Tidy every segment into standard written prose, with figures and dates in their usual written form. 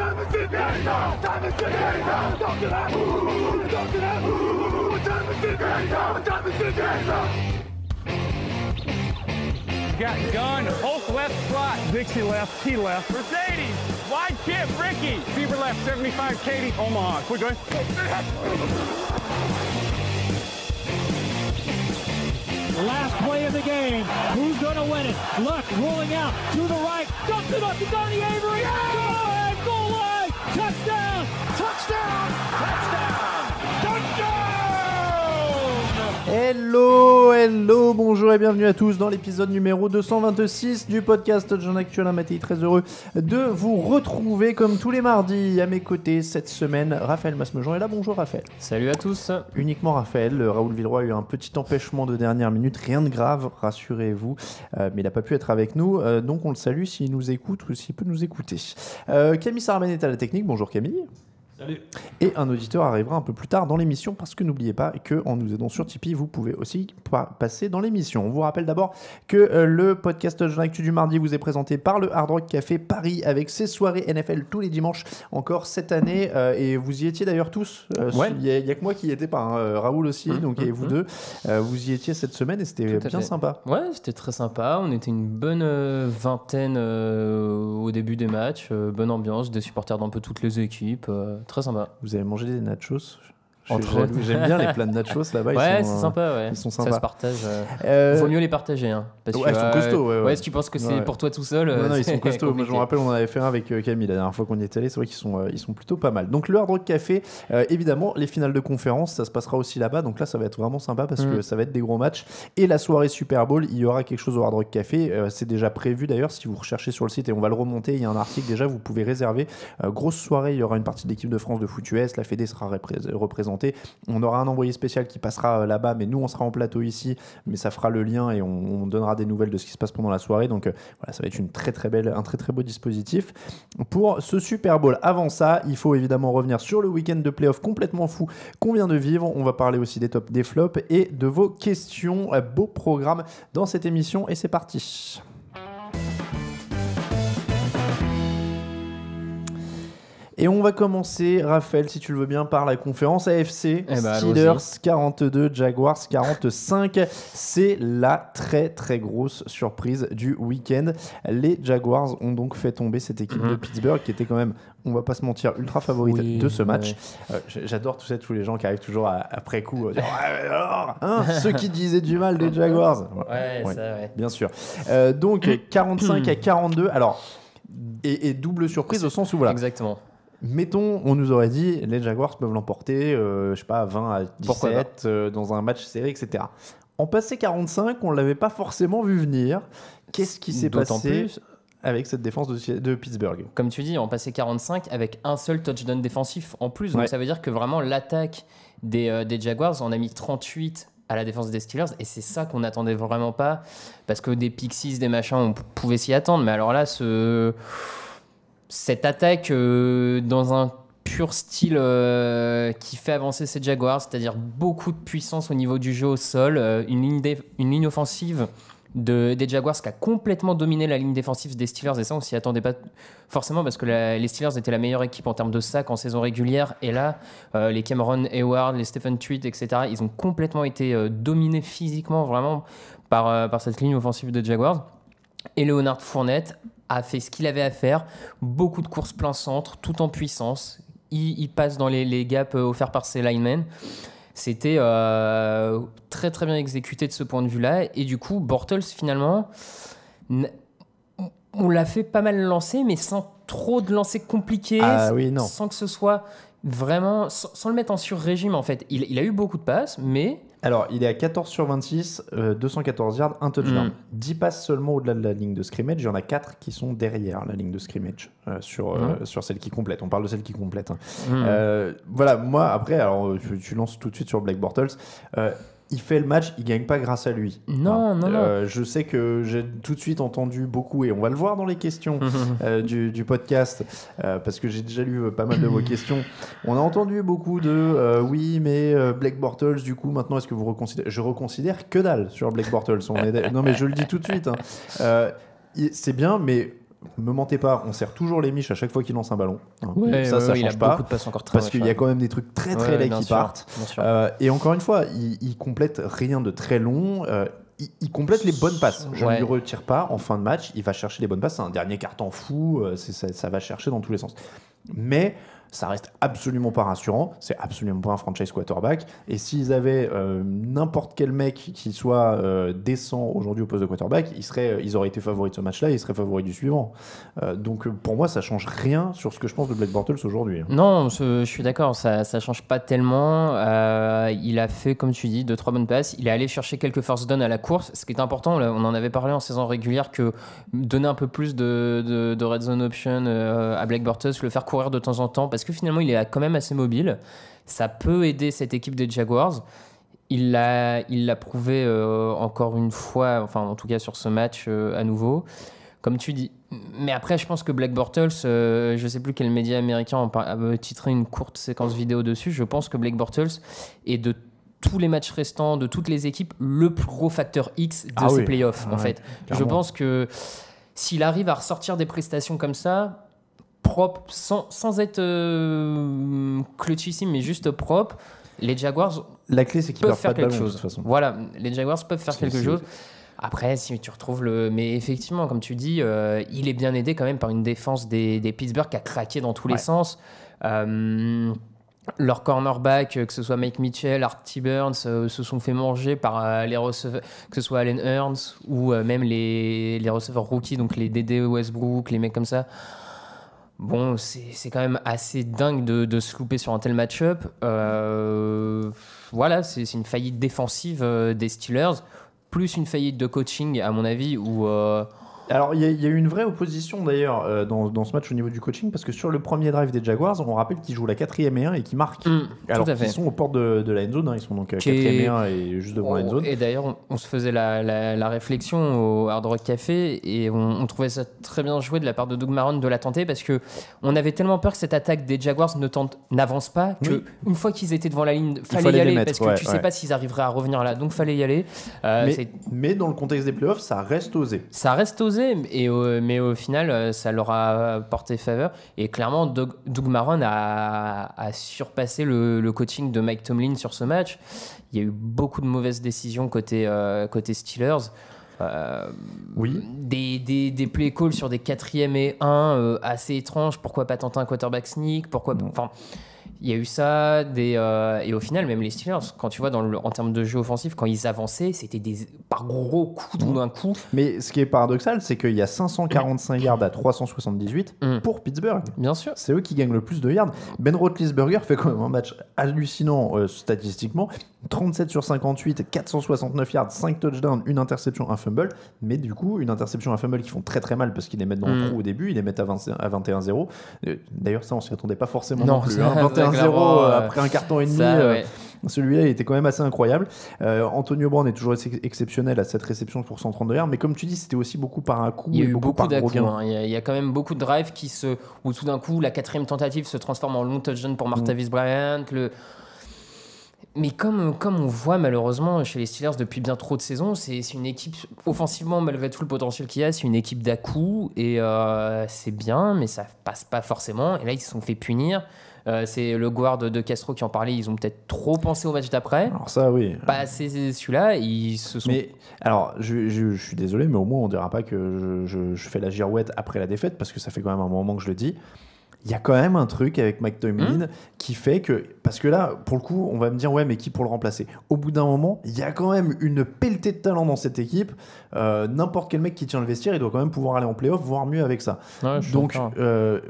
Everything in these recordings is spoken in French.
Got gun, Hulk left slot, Dixie left, T left, Mercedes, wide chip, Ricky, Fever left, 75, Katie, Omaha, quick going. Last play of the game. Who's going to win it? Luck rolling out to the right. Dumps it up to Donnie Avery. Yeah! Goal line. Touchdown. Touchdown. Touchdown. Touchdown. Hello, bonjour et bienvenue à tous dans l'épisode numéro 226 du podcast Jean Actuel. Mattei, très heureux de vous retrouver comme tous les mardis. À mes côtés cette semaine, Raphaël Masmejean est là. Bonjour Raphaël. Salut à tous. Uniquement Raphaël. Raoul Villeroy a eu un petit empêchement de dernière minute, rien de grave, rassurez-vous, mais il n'a pas pu être avec nous, donc on le salue s'il nous écoute ou s'il peut nous écouter. Camille Sarmen est à la technique. Bonjour Camille. Salut. Et un auditeur arrivera un peu plus tard dans l'émission parce que n'oubliez pas qu'en nous aidant sur Tipeee, vous pouvez aussi passer dans l'émission. On vous rappelle d'abord que le podcast Jean Actu du mardi vous est présenté par le Hard Rock Café Paris avec ses soirées NFL tous les dimanches encore cette année. Et vous y étiez d'ailleurs tous. Ouais. Il n'y a que moi qui n'y étais pas. Raoul aussi, donc et vous deux. Vous y étiez cette semaine et c'était bien sympa. Ouais, c'était très sympa. On était une bonne vingtaine au début des matchs. Bonne ambiance, des supporters d'un peu toutes les équipes. Très sympa. Vous avez mangé des nachos? Entre J'aime bien les plats de nachos là-bas. Ouais, c'est sympa. Ouais. Ils sont sympas. Ça se partage. Vaut mieux les partager. Hein, parce ouais, que, ils sont costauds. Ouais. Si tu penses que c'est pour toi tout seul. Non, ils sont costauds. Moi, je me rappelle, on en avait fait un avec Camille la dernière fois qu'on y est allé. C'est vrai qu'ils sont plutôt pas mal. Donc, le Hard Rock Café, évidemment, les finales de conférence, ça se passera aussi là-bas. Donc là, ça va être vraiment sympa parce que ça va être des gros matchs. Et la soirée Super Bowl, il y aura quelque chose au Hard Rock Café. C'est déjà prévu d'ailleurs. Si vous recherchez sur le site et on va le remonter, il y a un article déjà, vous pouvez réserver. Grosse soirée, il y aura une partie de l'équipe de France de foot US. La Fédé sera représentée. On aura un envoyé spécial qui passera là-bas, mais nous on sera en plateau ici, mais ça fera le lien et on donnera des nouvelles de ce qui se passe pendant la soirée. Donc voilà, ça va être un très beau dispositif pour ce Super Bowl. Avant ça, il faut évidemment revenir sur le week-end de playoff complètement fou qu'on vient de vivre. On va parler aussi des tops, des flops et de vos questions. Beau programme dans cette émission et c'est parti. Et on va commencer, Raphaël, si tu le veux bien, par la conférence AFC. Steelers 42, Jaguars 45. C'est la très grosse surprise du week-end. Les Jaguars ont donc fait tomber cette équipe de Pittsburgh qui était quand même, on va pas se mentir, ultra favorite de ce match. J'adore tous les gens qui arrivent toujours après coup dire ceux qui disaient du mal des Jaguars. Ouais. Bien sûr. Donc 45 à 42. Alors, et double surprise au sens où voilà. Exactement. Mettons, on nous aurait dit les Jaguars peuvent l'emporter, je sais pas, 20 à 17 dans un match serré, etc. En passé 45, on l'avait pas forcément vu venir. Qu'est-ce qui s'est passé avec cette défense de Pittsburgh? Comme tu dis, en passé 45 avec un seul touchdown défensif en plus. Donc ça veut dire que vraiment l'attaque des Jaguars, on a mis 38 à la défense des Steelers et c'est ça qu'on n'attendait vraiment pas parce que des pick-six, des machins, on pouvait s'y attendre. Mais alors là, cette attaque dans un pur style qui fait avancer ces Jaguars, c'est-à-dire beaucoup de puissance au niveau du jeu au sol, une ligne offensive des Jaguars qui a complètement dominé la ligne défensive des Steelers et ça on s'y attendait pas forcément parce que les Steelers étaient la meilleure équipe en termes de sacs en saison régulière et là les Cameron Hayward, les Stephen Tweed, etc. ils ont complètement été dominés physiquement vraiment par cette ligne offensive des Jaguars. Et Leonard Fournette a fait ce qu'il avait à faire, beaucoup de courses plein centre, tout en puissance. Il passe dans les gaps offerts par ses linemen. C'était très bien exécuté de ce point de vue-là. Et du coup, Bortles, finalement, on l'a fait pas mal lancer, mais sans trop de lancers compliqués, sans que ce soit vraiment... Sans le mettre en sur-régime, en fait. Il a eu beaucoup de passes, mais... Alors, il est à 14 sur 26, 214 yards, un touchdown. 10 passes seulement au-delà de la ligne de scrimmage. Il y en a 4 qui sont derrière la ligne de scrimmage sur celle qui complète. On parle de celle qui complète. Voilà, moi, après, alors, tu lances tout de suite sur Blake Bortles. Il fait le match, il gagne pas grâce à lui. Non. Je sais que j'ai tout de suite entendu beaucoup, et on va le voir dans les questions du podcast, parce que j'ai déjà lu pas mal de vos questions. On a entendu beaucoup de oui, mais Blake Bortles, du coup, maintenant, est-ce que vous reconsidérez? Je reconsidère que dalle sur Blake Bortles. Non, mais je le dis tout de suite. C'est bien, mais me mentez pas, on serre toujours les miches à chaque fois qu'il lance un ballon. Hein. Ça change il a pas. Beaucoup de passes encore très parce qu'il y a quand même des trucs très laids qui partent. Et encore une fois, il complète rien de très long. Il complète les bonnes passes. Je ne lui retire pas en fin de match. Il va chercher les bonnes passes. C'est un dernier carton fou. Ça va chercher dans tous les sens. Mais ça reste absolument pas rassurant. C'est absolument pas un franchise quarterback. Et s'ils avaient n'importe quel mec qui soit décent aujourd'hui au poste de quarterback, ils auraient été favoris de ce match-là et ils seraient favoris du suivant. Donc pour moi, ça change rien sur ce que je pense de Blake Bortles aujourd'hui. Non, je suis d'accord. Ça change pas tellement. Il a fait, comme tu dis, 2-3 bonnes passes. Il est allé chercher quelques first downs à la course. Ce qui est important, là, on en avait parlé en saison régulière, que donner un peu plus de red zone option à Blake Bortles, le faire courir de temps en temps, parce que finalement il est quand même assez mobile, ça peut aider cette équipe des Jaguars. Il l'a prouvé encore une fois, enfin en tout cas sur ce match à nouveau, comme tu dis. Mais après je pense que Blake Bortles, je sais plus quel média américain a titré une courte séquence vidéo dessus, je pense que Blake Bortles est de tous les matchs restants, de toutes les équipes, le plus gros facteur X de ces playoffs en fait. Clairement. Je pense que s'il arrive à ressortir des prestations comme ça, propre, sans être clutchissime, mais juste propre, les Jaguars la clé, c'est qu'ils peuvent faire quelque chose. De toute façon. Voilà, les Jaguars peuvent faire quelque chose. Après, si tu retrouves mais effectivement, comme tu dis, il est bien aidé quand même par une défense des Pittsburgh qui a craqué dans tous les sens. Leurs cornerbacks, que ce soit Mike Mitchell, Art T-Burns, se sont fait manger par les receveurs, que ce soit Allen Hurns ou même les receveurs rookies, donc les Dede Westbrook, les mecs comme ça. Bon, c'est quand même assez dingue de se louper sur un tel match-up. Voilà, c'est une faillite défensive des Steelers, plus une faillite de coaching, à mon avis, où... Alors, il y a eu une vraie opposition d'ailleurs dans ce match au niveau du coaching, parce que sur le premier drive des Jaguars, on rappelle qu'ils jouent la 4e et 1 et qu'ils marquent. Alors qu'ils sont aux portes de la end zone, hein, ils sont donc 4e et 1 et juste devant la end zone. Et d'ailleurs, on se faisait la réflexion au Hard Rock Café et on trouvait ça très bien joué de la part de Doug Marrone de la tenter, parce qu'on avait tellement peur que cette attaque des Jaguars n'avance pas, qu'une fois qu'ils étaient devant la ligne, fallait y aller, parce que tu sais pas s'ils arriveraient à revenir là, donc fallait y aller. Mais dans le contexte des playoffs, ça reste osé. Ça reste osé. Mais au final, ça leur a porté faveur. Et clairement, Doug Marrone a surpassé le coaching de Mike Tomlin sur ce match. Il y a eu beaucoup de mauvaises décisions côté Steelers. Des play calls sur des 4e et 1 assez étranges. Pourquoi pas tenter un quarterback sneak? Enfin, il y a eu ça, et au final, même les Steelers, quand tu vois en termes de jeu offensif, quand ils avançaient, c'était par gros coups d'un coup. Mais ce qui est paradoxal, c'est qu'il y a 545 yards à 378 pour Pittsburgh. Bien sûr. C'est eux qui gagnent le plus de yards. Ben Roethlisberger fait quand même un match hallucinant statistiquement. 37 sur 58, 469 yards, 5 touchdowns, une interception, un fumble. Mais du coup, une interception, un fumble qui font très très mal parce qu'ils les mettent dans le trou au début, ils les mettent à 21-0. D'ailleurs, ça, on s'y attendait pas forcément non plus. 21-0 après un carton et demi. Celui-là, il était quand même assez incroyable. Antonio Brown est toujours exceptionnel à cette réception pour 132 yards. Mais comme tu dis, c'était aussi beaucoup par un coup. Il y a eu beaucoup par gros gains. Il y a quand même beaucoup de drives où tout d'un coup, la 4e tentative se transforme en long touchdown pour Martavis Bryant. Mais comme on voit malheureusement chez les Steelers depuis bien trop de saisons, c'est une équipe, offensivement, malgré tout le potentiel qu'il y a, c'est une équipe d'à-coups, et c'est bien, mais ça passe pas forcément. Et là, ils se sont fait punir. C'est le guard de Castro qui en parlait, ils ont peut-être trop pensé au match d'après. Alors ça, oui. Pas assez celui-là, ils se sont... Mais alors, je suis désolé, mais au moins on dira pas que je fais la girouette après la défaite, parce que ça fait quand même un moment que je le dis. Il y a quand même un truc avec Mike Tomlin qui fait que... Parce que là, pour le coup, on va me dire, ouais, mais qui pour le remplacer? Au bout d'un moment, il y a quand même une pelletée de talent dans cette équipe. N'importe quel mec qui tient le vestiaire, il doit quand même pouvoir aller en play-off, voire mieux avec ça. Ouais, donc,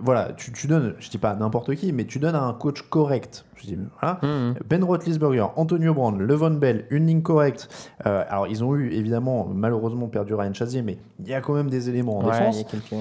voilà, tu donnes, je dis pas n'importe qui, mais tu donnes à un coach correct. Je dis, voilà, Ben Roethlisberger, Antonio Brown, Le'Veon Bell, une ligne correcte. Alors, ils ont eu, évidemment, malheureusement perdu Ryan Chazier, mais il y a quand même des éléments en défense. Il y a quelques...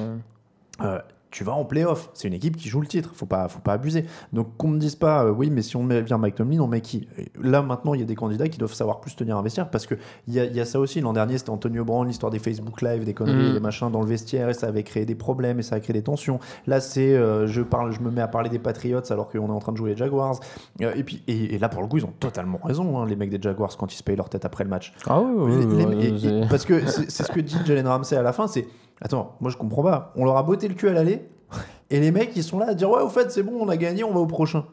tu vas en play-off. C'est une équipe qui joue le titre. Faut pas abuser. Donc qu'on me dise pas, oui, mais si on vient Mike Tomlin, on met qui? Là, maintenant, il y a des candidats qui doivent savoir plus tenir un vestiaire parce que il y a ça aussi. L'an dernier, c'était Antonio Brown, l'histoire des Facebook Live, des conneries, des machins dans le vestiaire, et ça avait créé des problèmes et ça a créé des tensions. Là, c'est je me mets à parler des Patriots alors qu'on est en train de jouer les Jaguars. Et là, pour le coup, ils ont totalement raison, hein, les mecs des Jaguars, quand ils se payent leur tête après le match. Ah oui, parce que c'est ce que dit Jalen Ramsey à la fin, c'est attends, moi je comprends pas. On leur a botté le cul à l'aller et les mecs ils sont là à dire ouais, au fait c'est bon, on a gagné, on va au prochain.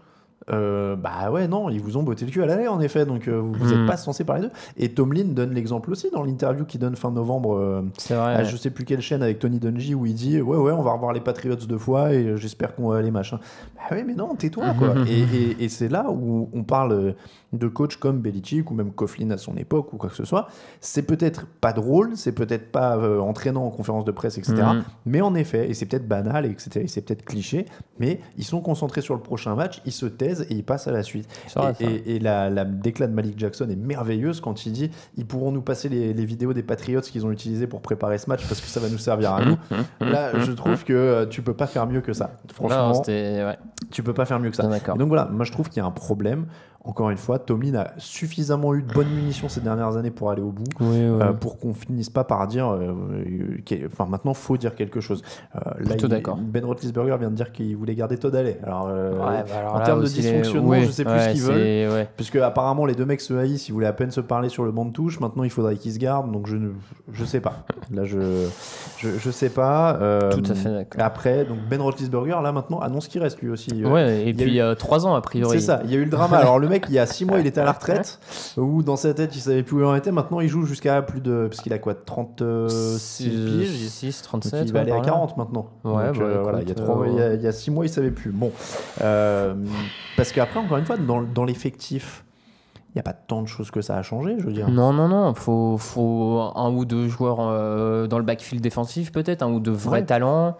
Bah ouais, non, ils vous ont botté le cul à l'aller en effet, donc vous n'êtes pas censé parler d'eux. Et Tomlin donne l'exemple aussi dans l'interview qu'il donne fin novembre c'est vrai, à je sais plus quelle chaîne avec Tony Dungy où il dit ouais, on va revoir les Patriots 2 fois et j'espère qu'on va aller machin. Bah ouais, mais non, tais-toi quoi. Et c'est là où on parle de coach comme Belichick ou même Coughlin à son époque ou quoi que ce soit. C'est peut-être pas drôle, c'est peut-être pas entraînant en conférence de presse, etc. Mais en effet, et c'est peut-être banal, etc. Et c'est peut-être cliché, mais ils sont concentrés sur le prochain match, ils se taisent et ils passent à la suite. Et la déclat de Malik Jackson est merveilleuse quand il dit ils pourront nous passer les vidéos des Patriots qu'ils ont utilisées pour préparer ce match parce que ça va nous servir à nous. Là, je trouve que tu peux pas faire mieux que ça. Franchement, non, tu peux pas faire mieux que ça. D'accord. Donc voilà, moi je trouve qu'il y a un problème. Encore une fois, Tomlin a suffisamment eu de bonnes munitions ces dernières années pour aller au bout, pour qu'on finisse pas par dire enfin maintenant faut dire quelque chose. Là, Ben Roethlisberger vient de dire qu'il voulait garder Todd Haley. Alors, en termes de dysfonctionnement, je sais plus ce qu'ils veulent, puisque apparemment les deux mecs se haïssent, ils voulaient à peine se parler sur le banc de touche. Maintenant il faudrait qu'ils se gardent, donc je sais pas. Là je sais pas. Tout à fait d'accord. Après, donc Ben Roethlisberger là maintenant annonce qu'il reste lui aussi. Et puis 3 ans a priori. C'est ça, il y a eu le drama. Alors le mec, il y a 6 mois, il était à la retraite, où dans sa tête, il savait plus où il en était. Maintenant, il joue jusqu'à plus de. Parce qu'il a quoi, 36 piges 6, 37. Donc il va aller à 40 maintenant. Ouais, donc, voilà, il y a 6 mois, il savait plus. Bon. Parce qu'après, encore une fois, dans l'effectif, il n'y a pas tant de choses que ça a changé, je veux dire. Non. Faut un ou deux joueurs dans le backfield défensif, peut-être, un ou deux vrais talents.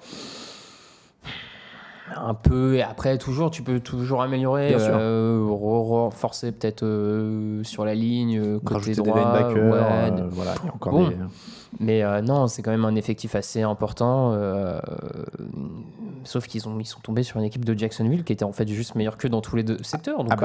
Un peu, et après tu peux toujours améliorer, renforcer peut-être sur la ligne côté droit, des linebackers, voilà, il y a encore des... mais non, c'est quand même un effectif assez important, sauf qu'ils sont tombés sur une équipe de Jacksonville qui était en fait juste meilleure que dans tous les deux secteurs, donc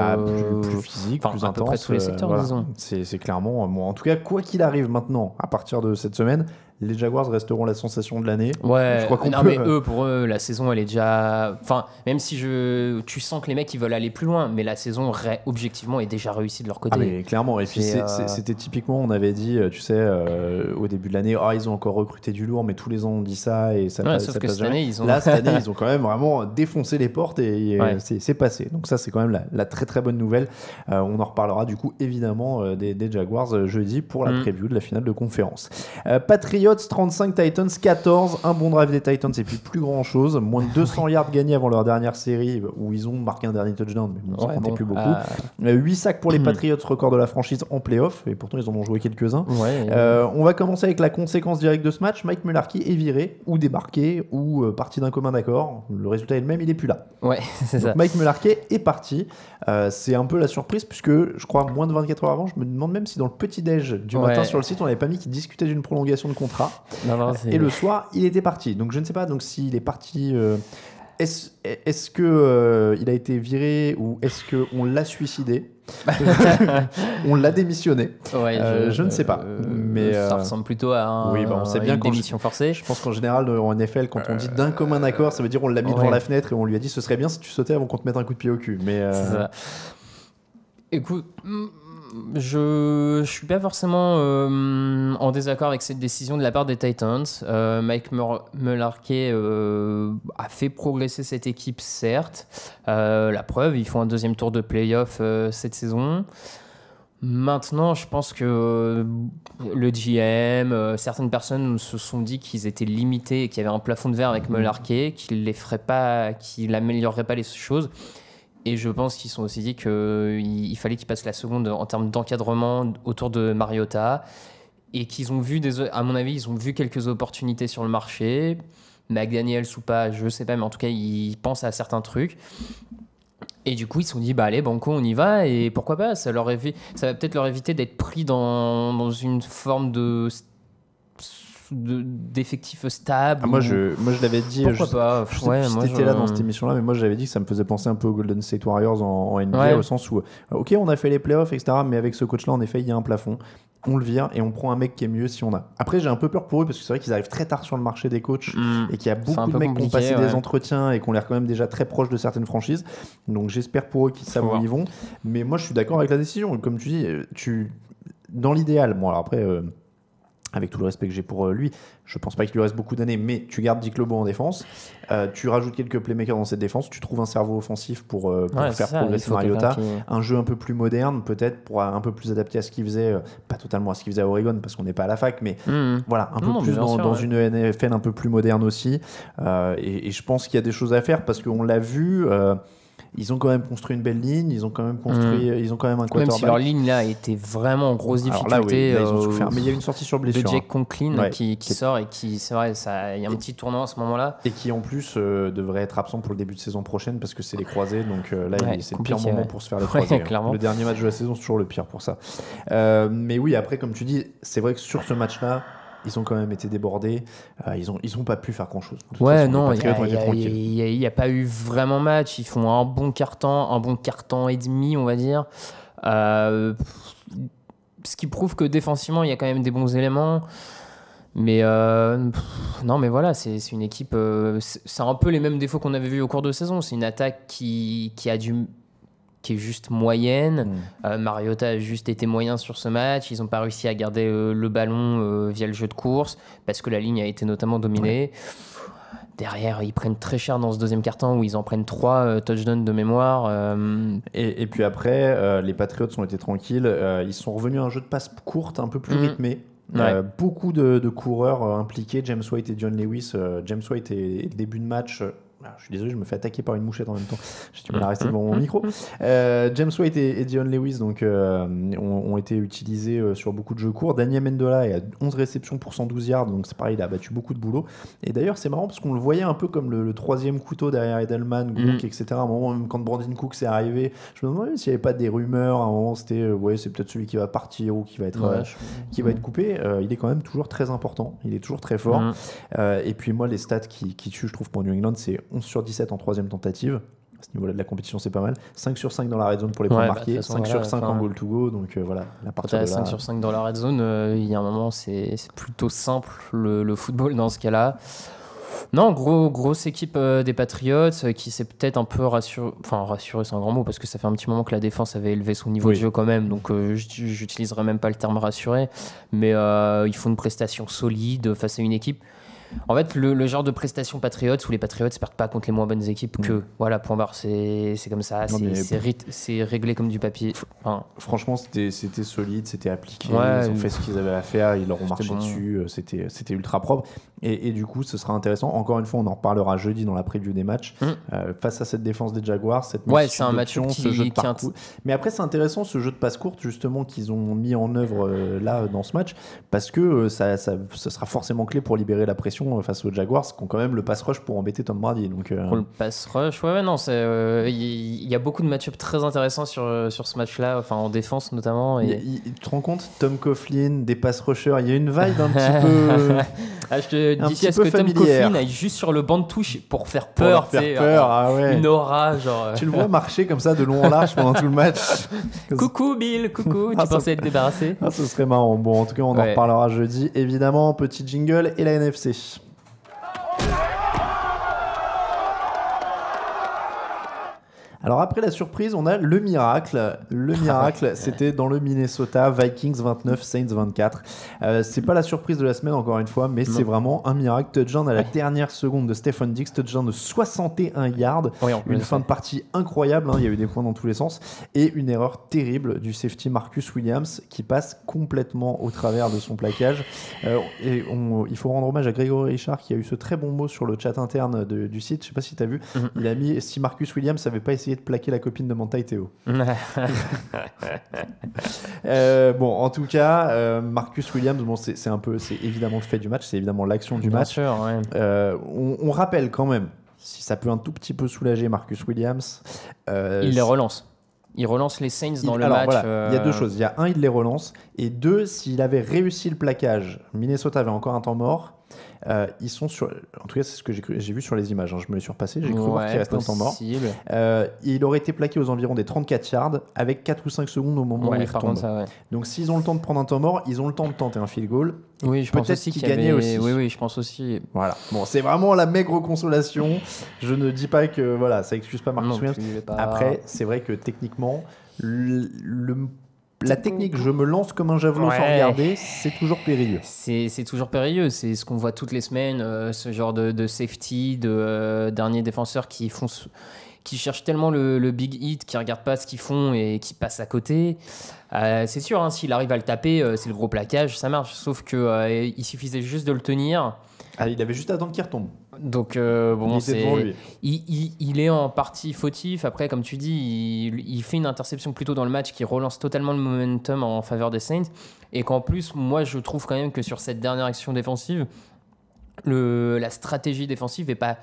plus physique, plus intense, à peu près tous les secteurs, disons. C'est clairement en tout cas, quoi qu'il arrive maintenant à partir de cette semaine, les Jaguars resteront la sensation de l'année. Ouais, je crois mais pour eux, la saison, elle est déjà... Enfin, même si tu sens que les mecs, ils veulent aller plus loin, mais la saison, objectivement, est déjà réussie de leur côté. Ah mais clairement, et puis c'était typiquement, on avait dit, tu sais, au début de l'année, ils ont encore recruté du lourd, mais tous les ans, on dit ça, et ça passe jamais. Là, cette année, ils ont quand même vraiment défoncé les portes, et c'est passé. Donc ça, c'est quand même la très très bonne nouvelle. On en reparlera, du coup, évidemment, des Jaguars jeudi pour la preview de la finale de conférence. Patriots 35, Titans 14, un bon drive des Titans et puis plus grand chose, moins de 200 yards gagnés avant leur dernière série où ils ont marqué un dernier touchdown, mais bon, ça comptait plus beaucoup. 8 sacs pour les Patriots, record de la franchise en playoff, et pourtant ils en ont joué quelques-uns. On va commencer avec la conséquence directe de ce match. Mike Mularkey est viré ou débarqué ou parti d'un commun accord. Le résultat est le même, il est plus là. Ouais, c'est ça. Mike Mularkey est parti. C'est un peu la surprise puisque je crois moins de 24 heures avant, je me demande même si dans le petit déj du matin sur le site on n'avait pas mis qu'il discutait d'une prolongation de contrat. Et le soir il était parti, donc je ne sais pas donc s'il est parti, est-ce que il a été viré ou est-ce qu'on l'a suicidé? On l'a démissionné, je ne sais pas, mais ça ressemble plutôt à on sait bien une démission forcée. Je pense qu'en général en NFL quand on dit d'un commun accord, ça veut dire on l'a mis devant la fenêtre et on lui a dit ce serait bien si tu sautais avant qu'on te mette un coup de pied au cul, mais écoute, je suis pas forcément en désaccord avec cette décision de la part des Titans. Mike Mularkey a fait progresser cette équipe, certes. La preuve, ils font un deuxième tour de playoff cette saison. Maintenant, je pense que le GM, certaines personnes se sont dit qu'ils étaient limités, qu'il y avait un plafond de verre avec Mularkey, qu'il n'améliorerait pas les choses. Et je pense qu'ils sont aussi dit qu'il fallait qu'ils passent la seconde en termes d'encadrement autour de Mariota et qu'ils ont vu, à mon avis, ils ont vu quelques opportunités sur le marché. McDaniels ou pas, je sais pas, mais en tout cas, ils pensent à certains trucs. Et du coup, ils se sont dit, allez, banco, on y va. Et pourquoi pas, ça va peut-être leur éviter d'être pris dans une forme de d'effectifs stables. Moi, je l'avais dit. Pourquoi pas. Je sais plus si t'étais là dans cette émission-là, mais moi, j'avais dit que ça me faisait penser un peu aux Golden State Warriors en NBA, au sens où, ok, on a fait les playoffs, etc., mais avec ce coach-là, en effet, il y a un plafond. On le vire et on prend un mec qui est mieux si on a. Après, j'ai un peu peur pour eux parce que c'est vrai qu'ils arrivent très tard sur le marché des coachs et qu'il y a beaucoup de mecs qui ont passé des entretiens et qui ont l'air quand même déjà très proches de certaines franchises. Donc, j'espère pour eux qu'ils savent où ils vont. Mais moi, je suis d'accord avec la décision. Comme tu dis, dans l'idéal, bon, alors après, avec tout le respect que j'ai pour lui, je pense pas qu'il lui reste beaucoup d'années, mais tu gardes Dick LeBeau en défense, tu rajoutes quelques playmakers dans cette défense, tu trouves un cerveau offensif pour faire progresser Mariota, un jeu un peu plus moderne, peut-être pour un peu plus adapté à ce qu'il faisait, pas totalement à ce qu'il faisait à Oregon parce qu'on n'est pas à la fac, mais voilà, un peu plus dans une NFL un peu plus moderne aussi. Et je pense qu'il y a des choses à faire parce qu'on l'a vu. Ils ont quand même construit une belle ligne, ils ont quand même construit, ils ont quand même un quarterback. Même si leur ligne là était vraiment en grosse difficulté. Alors là, oui, là, ils ont souffert. Mais il y a une sortie sur blessure. De Jake Conklin qui sort et qui, c'est vrai, il y a un petit tournant à ce moment-là. Et qui en plus devrait être absent pour le début de saison prochaine parce que c'est les croisés, donc là c'est le pire moment pour se faire les croisés. Le dernier match de la saison, c'est toujours le pire pour ça. Mais oui, après, comme tu dis, c'est vrai que sur ce match-là, ils ont quand même été débordés. Ils ont pas pu faire grand-chose. Ouais, non, il n'y a pas eu vraiment match. Ils font un bon carton et demi, on va dire. Ce qui prouve que défensivement, il y a quand même des bons éléments. Mais non, mais voilà, c'est une équipe. C'est un peu les mêmes défauts qu'on avait vus au cours de saison. C'est une attaque qui est juste moyenne. Mariota a juste été moyen sur ce match. Ils n'ont pas réussi à garder le ballon via le jeu de course parce que la ligne a été notamment dominée. Derrière, ils prennent très cher dans ce deuxième quart-temps où ils en prennent 3 touchdowns de mémoire. Et puis après, les Patriots ont été tranquilles. Ils sont revenus à un jeu de passe courte, un peu plus rythmé. Beaucoup de coureurs impliqués, James White et John Lewis. James White est début de match. Je suis désolé, je me fais attaquer par une mouchette en même temps. J'ai du mal à rester devant mon micro. James White et Dion Lewis donc, ont été utilisés sur beaucoup de jeux courts. Daniel Mendola est à 11 réceptions pour 112 yards, donc c'est pareil, il a battu beaucoup de boulot. Et d'ailleurs, c'est marrant parce qu'on le voyait un peu comme le troisième couteau derrière Edelman, Gronk, etc. À un moment, même quand Brandon Cooks est arrivé, je me demandais s'il n'y avait pas des rumeurs. À un moment, c'était c'est peut-être celui qui va partir ou qui va être, va être coupé. Il est quand même toujours très important. Il est toujours très fort. Et puis, moi, les stats qui tuent, je trouve, pour New England, c'est 11 sur 17 en troisième tentative. À ce niveau-là de la compétition, c'est pas mal. 5 sur 5 dans la red zone pour les points marqués, 5 sur 5 en goal to go. Donc voilà, la partie de 5 sur 5 dans la red zone, il y a un moment, c'est plutôt simple le football dans ce cas-là. Non, grosse équipe des Patriots qui s'est peut-être un peu rassurée. Enfin, rassurée, c'est un grand mot parce que ça fait un petit moment que la défense avait élevé son niveau de jeu quand même. Donc, j'utiliserai même pas le terme rassuré. Mais ils font une prestation solide face à une équipe. En fait, le genre de prestation Patriots où les Patriots ne perdent pas contre les moins bonnes équipes que, voilà, point barre, c'est comme ça, c'est réglé comme du papier. Enfin, franchement, c'était solide, c'était appliqué, ils ont fait ce qu'ils avaient à faire, ils leur ont marché dessus, c'était ultra propre. Et du coup, ce sera intéressant. Encore une fois, on en reparlera jeudi dans la preview des matchs. Face à cette défense des Jaguars, cette c'est un match ce jeu de parcours. Mais après, c'est intéressant ce jeu de passe courte, justement, qu'ils ont mis en œuvre là, dans ce match, parce que ça sera forcément clé pour libérer la pression face aux Jaguars, qui ont quand même le pass rush pour embêter Tom Brady. Donc, pour le pass rush, non, il y a beaucoup de match-ups très intéressants sur ce match-là, enfin en défense notamment. Et... Tu te rends compte, Tom Coughlin, des pass rushers, il y a une vibe un petit peu. Je te dis à ce que Tom Coughlin aille juste sur le banc de touche pour faire peur, une aura, genre. Tu le vois marcher comme ça de long en large pendant tout le match. Coucou Bill, coucou, tu pensais être débarrassé? Ce serait marrant. Bon, en tout cas, on en reparlera jeudi. Évidemment, petit jingle et la NFC. Alors après la surprise, on a le miracle. Le miracle, c'était dans le Minnesota, Vikings 29, Saints 24. C'est pas la surprise de la semaine encore une fois, mais c'est vraiment un miracle. Touchdown à la dernière seconde de Stephon Diggs, touchdown de 61 yards. Une fin de partie incroyable, il y a eu des points dans tous les sens. Et une erreur terrible du safety Marcus Williams qui passe complètement au travers de son plaquage. Il faut rendre hommage à Grégory Richard qui a eu ce très bon mot sur le chat interne du site. Je sais pas si tu as vu. Il a mis si Marcus Williams n'avait pas essayé de plaquer la copine de Manti Théo. Bon, en tout cas, Marcus Williams, c'est évidemment le fait du match, c'est évidemment l'action du match. Bien sûr, on rappelle quand même, si ça peut un tout petit peu soulager Marcus Williams, il les relance. Il relance les Saints dans le alors, match. Voilà, il y a deux choses. Il y a un, il les relance. Et deux, s'il avait réussi le plaquage, Minnesota avait encore un temps mort. Ils sont sur. En tout cas, c'est ce que j'ai vu sur les images. Hein. Je me l'ai surpassé. J'ai cru voir qu'il restait un temps mort. Il aurait été plaqué aux environs des 34 yards avec 4 ou 5 secondes au moment où il retombe. Donc, s'ils ont le temps de prendre un temps mort, ils ont le temps de tenter un field goal. Oui, je pense aussi qu'il gagnait aussi. Oui, je pense aussi. Voilà. Bon, c'est vraiment la maigre consolation. Je ne dis pas que voilà, ça excuse pas Marcus Williams. Après, c'est vrai que techniquement, la technique, je me lance comme un javelot sans regarder, c'est toujours périlleux. C'est toujours périlleux. C'est ce qu'on voit toutes les semaines, ce genre de safety, de derniers défenseurs qui cherchent tellement le big hit, qui ne regardent pas ce qu'ils font et qui passent à côté. C'est sûr, hein, s'il arrive à le taper, c'est le gros plaquage, ça marche. Sauf qu'il suffisait juste de le tenir. Il avait juste à attendre qu'il retombe. Donc il est en partie fautif. Après, comme tu dis, il fait une interception plutôt dans le match qui relance totalement le momentum en faveur des Saints. Et qu'en plus, moi, je trouve quand même que sur cette dernière action défensive, la stratégie défensive n'est pas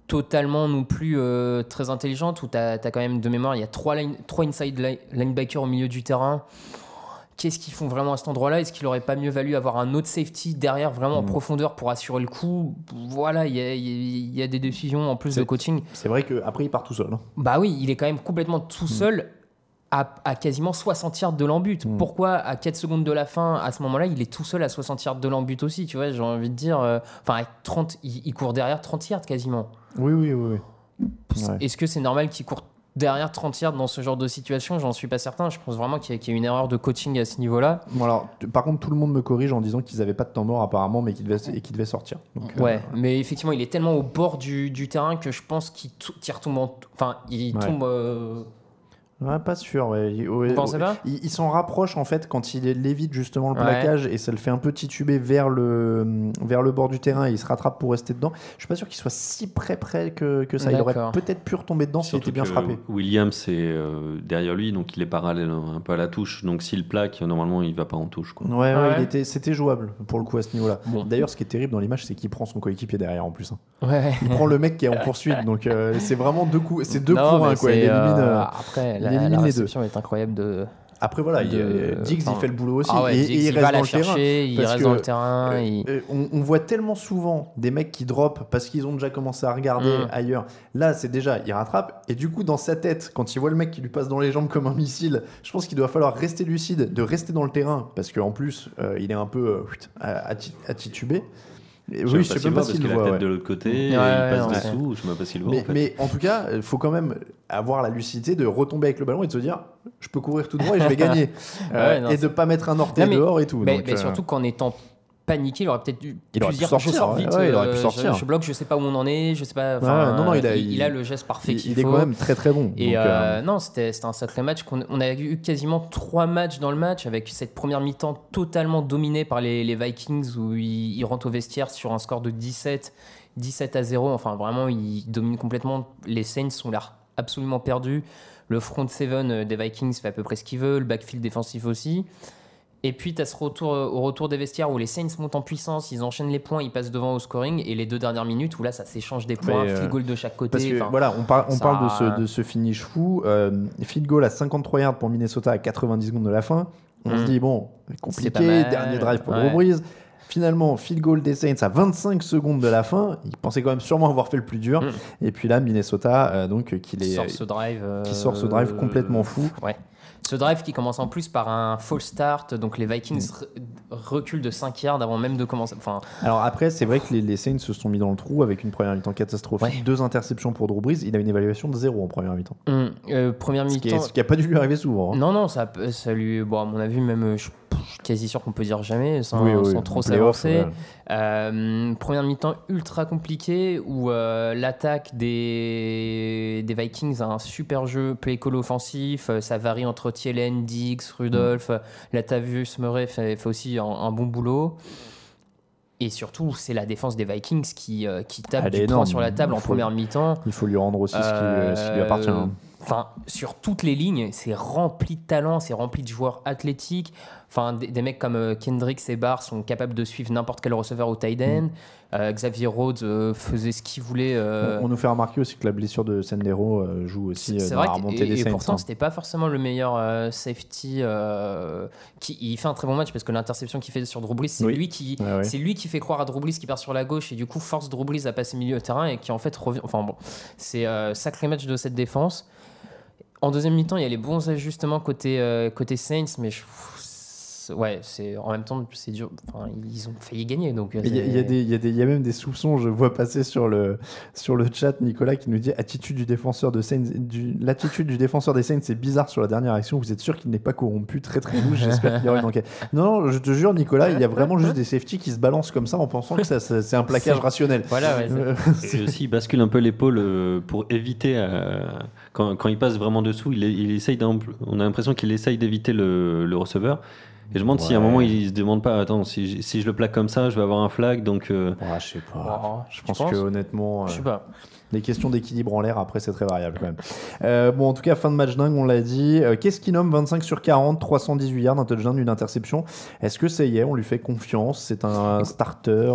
totalement non plus très intelligente. Où tu as quand même de mémoire, il y a 3 inside linebackers au milieu du terrain. Qu'est-ce qu'ils font vraiment à cet endroit-là ? Est-ce qu'il n'aurait pas mieux valu avoir un autre safety derrière, vraiment en profondeur pour assurer le coup ? Voilà, il y a des décisions en plus de coaching. C'est vrai qu'après, il part tout seul. Hein. Bah oui, il est quand même complètement tout seul à quasiment 60 yards de l'embut. Pourquoi, à 4 secondes de la fin, à ce moment-là, il est tout seul à 60 yards de l'embut aussi, tu vois, j'ai envie de dire... Enfin, il court derrière 30 yards quasiment. Oui. Est-ce que c'est normal qu'il court derrière 30 yards dans ce genre de situation? J'en suis pas certain. Je pense vraiment qu'il y a une erreur de coaching à ce niveau-là. Bon, alors, par contre, tout le monde me corrige en disant qu'ils n'avaient pas de temps mort apparemment, mais qu'ils devaient sortir. Donc, mais effectivement, il est tellement au bord du terrain que je pense qu'il retombe tombe... Ouais, pas sûr. Vous pensez pas ? Il s'en rapproche en fait quand il évite justement le plaquage et ça le fait un peu tituber vers le bord du terrain et il se rattrape pour rester dedans. Je suis pas sûr qu'il soit si près que ça. Il aurait peut-être pu retomber dedans s'il était bien frappé. Williams est derrière lui, donc il est parallèle un peu à la touche. Donc s'il plaque, normalement il va pas en touche, quoi. C'était jouable pour le coup à ce niveau-là. Bon. D'ailleurs, ce qui est terrible dans l'image, c'est qu'il prend son coéquipier derrière en plus. Hein. Il prend le mec qui est en poursuite, donc c'est vraiment deux coups. C'est 2 pour 1 quoi. Il élimine. Après. La réception est incroyable de... Après voilà, Diggs il fait le boulot aussi et il reste dans le terrain. Il reste dans le terrain. On voit tellement souvent des mecs qui drop parce qu'ils ont déjà commencé à regarder ailleurs. Là c'est déjà, il rattrape et du coup dans sa tête, quand il voit le mec qui lui passe dans les jambes comme un missile, je pense qu'il doit falloir rester lucide, de rester dans le terrain parce qu'en plus il est un peu à tituber. Je sais pas parce qu'il a la tête de l'autre côté, il passe dessous, je sais pas s'il le voit. Mais en tout cas, il faut quand même avoir la lucidité de retomber avec le ballon et de se dire je peux courir tout droit et je vais gagner. Et de pas mettre un orteil dehors et tout. Mais surtout qu'en étant paniqué, il aurait peut-être dû dire sortir, je sors vite, il aurait pu sortir. Je bloque, je sais pas où on en est, je sais pas. Il a le geste parfait qu'il faut. Il est quand même très très bon. Et non, c'était un sacré match. On a eu quasiment 3 matchs dans le match avec cette première mi-temps totalement dominée par les Vikings où ils rentrent au vestiaire sur un score de 17-0. Enfin vraiment, ils dominent complètement. Les Saints ont l'air absolument perdus. Le front seven des Vikings fait à peu près ce qu'il veut, le backfield défensif aussi. Et puis, tu as ce au retour des vestiaires où les Saints montent en puissance, ils enchaînent les points, ils passent devant au scoring. Et les 2 dernières minutes où là, ça s'échange des points, field goal de chaque côté. Parce que voilà, on parle de ce finish fou. Field goal à 53 yards pour Minnesota à 90 secondes de la fin. On se dit, bon, compliqué, dernier drive pour Drew Brees. Finalement, field goal des Saints à 25 secondes de la fin. Ils pensaient quand même sûrement avoir fait le plus dur. Et puis là, Minnesota, qui sort ce drive complètement fou. Ouais. Ce drive qui commence en plus par un false start, donc les Vikings reculent de 5 yards avant même de commencer. Alors après, c'est vrai que les Saints se sont mis dans le trou avec une première mi-temps catastrophique, 2 interceptions pour Drew Brees. Il a une évaluation de 0 en première mi-temps. Première mi-temps. Ce qui n'a pas dû lui arriver souvent. Hein. Non, ça lui. Bon, à mon avis, même. Je suis quasi sûr qu'on peut dire jamais, sans trop s'avancer. Première mi-temps ultra compliquée où l'attaque des Vikings a un super jeu, play call offensif, ça varie entre Thielen, Diggs, Rudolph, Latavius Murray fait aussi un bon boulot. Et surtout, c'est la défense des Vikings qui tape du poing sur la table en première mi-temps. Il faut lui rendre aussi ce qui lui appartient. Enfin, sur toutes les lignes, c'est rempli de talent, c'est rempli de joueurs athlétiques. Enfin, des mecs comme Kendricks et Barr sont capables de suivre n'importe quel receveur au tight end. Xavier Rhodes faisait ce qu'il voulait. On nous fait remarquer aussi que la blessure de Sendero joue aussi C'est dans vrai la remontée des Saints. Et pourtant, c'était pas forcément le meilleur safety. Il fait un très bon match parce que l'interception qu'il fait sur Drew Brees, c'est lui qui fait croire à Drew Brees qui part sur la gauche et du coup force Drew Brees à passer milieu de terrain et qui en fait revient. Enfin bon, c'est sacré match de cette défense. En deuxième mi-temps, il y a les bons ajustements côté Saints, mais c'est en même temps c'est dur. Enfin, ils ont failli gagner, donc il y a même des soupçons. Je vois passer sur le chat Nicolas qui nous dit l'attitude du défenseur des Saints c'est bizarre sur la dernière action. Vous êtes sûr qu'il n'est pas corrompu? Très très louche. J'espère qu'il y aura une enquête. Non, je te jure Nicolas, il y a vraiment juste des safeties qui se balancent comme ça en pensant que c'est un plaquage rationnel. Voilà. Et aussi il bascule un peu l'épaule pour éviter quand il passe vraiment dessous, il essaye on a l'impression qu'il essaye d'éviter le receveur. Et je me demande si à un moment il se demande pas, attends, si je le plaque comme ça, je vais avoir un flag, donc. Je sais pas. Je pense que honnêtement. Je sais pas. Les questions d'équilibre en l'air, après, c'est très variable quand même. Bon, en tout cas, fin de match dingue, on l'a dit. Qu'est-ce qu'il nomme 25 sur 40, 318 yards, un touchdown, une interception. Est-ce que ça y est, on lui fait confiance? C'est un starter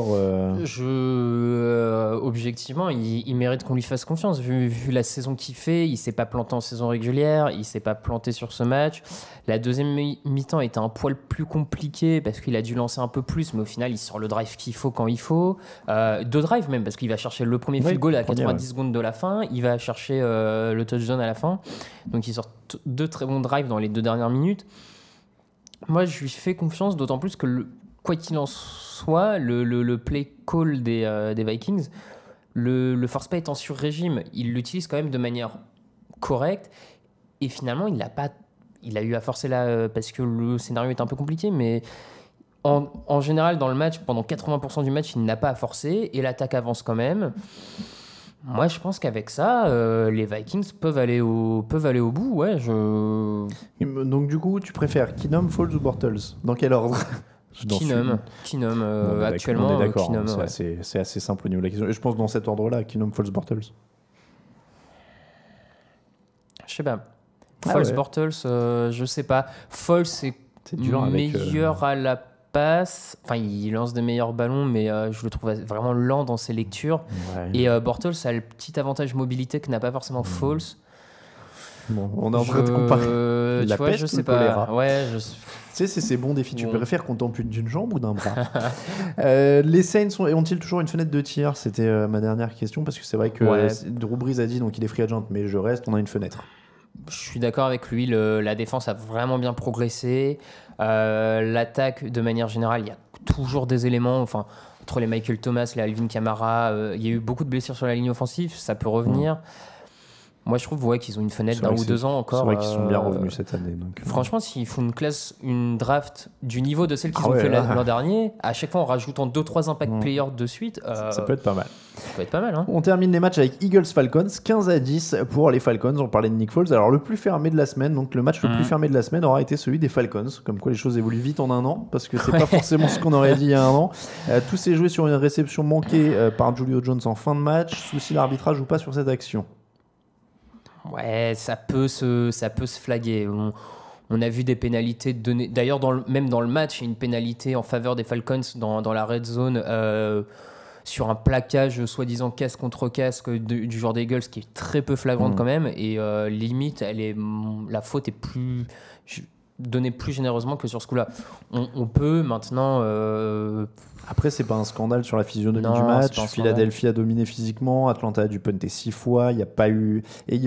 Objectivement, il mérite qu'on lui fasse confiance. Vu la saison qu'il fait, il s'est pas planté en saison régulière, il s'est pas planté sur ce match. La deuxième mi-temps était un poil plus compliqué parce qu'il a dû lancer un peu plus, mais au final, il sort le drive qu'il faut quand il faut. 2 drives même, parce qu'il va chercher le premier field goal à 90 secondes de la fin, il va chercher le touchdown à la fin. Donc il sort 2 très bons drives dans les 2 dernières minutes. Moi, je lui fais confiance, d'autant plus que quoi qu'il en soit, le play call des Vikings, le force pas étant sur régime, il l'utilise quand même de manière correcte. Et finalement, il a eu à forcer là parce que le scénario est un peu compliqué, mais en général, dans le match, pendant 80% du match, il n'a pas à forcer et l'attaque avance quand même. Moi, je pense qu'avec ça, les Vikings peuvent aller au bout. Ouais, Donc, du coup, tu préfères Keenum, Foles ou Bortles? Dans quel ordre? Keenum, actuellement. On est d'accord, Keenum, c'est assez simple au niveau de la question. Et je pense dans cet ordre-là, Keenum, Foles, Bortles. Je sais pas. Foles, Bortles, je sais pas. Foles, c'est dur meilleur à la passe. Enfin, il lance des meilleurs ballons, mais je le trouve vraiment lent dans ses lectures. Ouais. Et Bortles a le petit avantage mobilité que n'a pas forcément Foles. Bon, on est en train de comparer la peste, je sais pas. Ouais, Tu sais, c'est ces bons défis. Tu préfères qu'on t'ampute d'une jambe ou d'un bras? Les Saints ont-ils toujours une fenêtre de tir? C'était ma dernière question, parce que c'est vrai que Drew Brees a dit donc il est free agent, mais je reste, on a une fenêtre. Je suis d'accord avec lui, la défense a vraiment bien progressé. L'attaque, de manière générale, il y a toujours des éléments. Enfin, entre les Michael Thomas, les Alvin Kamara, il y a eu beaucoup de blessures sur la ligne offensive, ça peut revenir. Moi, je trouve qu'ils ont une fenêtre d'1 ou 2 ans encore. C'est vrai qu'ils sont bien revenus cette année. Donc, franchement, s'ils font une draft du niveau de celle qu'ils ont fait l'an dernier, à chaque fois en rajoutant 2-3 impact players de suite, ça peut être pas mal. Ça peut être pas mal. Hein. On termine les matchs avec Eagles-Falcons, 15-10 pour les Falcons. On parlait de Nick Foles. Alors, le plus fermé de la semaine, donc le match le plus fermé de la semaine aura été celui des Falcons. Comme quoi, les choses évoluent vite en un an, parce que c'est pas forcément ce qu'on aurait dit il y a un an. Tout s'est joué sur une réception manquée par Julio Jones en fin de match. Souci l'arbitrage ou pas sur cette action? Ouais, ça peut se flaguer. On a vu des pénalités données. D'ailleurs, même dans le match, il y a une pénalité en faveur des Falcons dans la red zone sur un plaquage soi-disant casque contre casque du joueur des Eagles qui est très peu flagrante quand même. Et limite, la faute est donnée plus généreusement que sur ce coup-là. On peut maintenant... Après, c'est pas un scandale sur la physionomie du match. Philadelphie a dominé physiquement. Atlanta a dû punter 6 fois. Il y a eu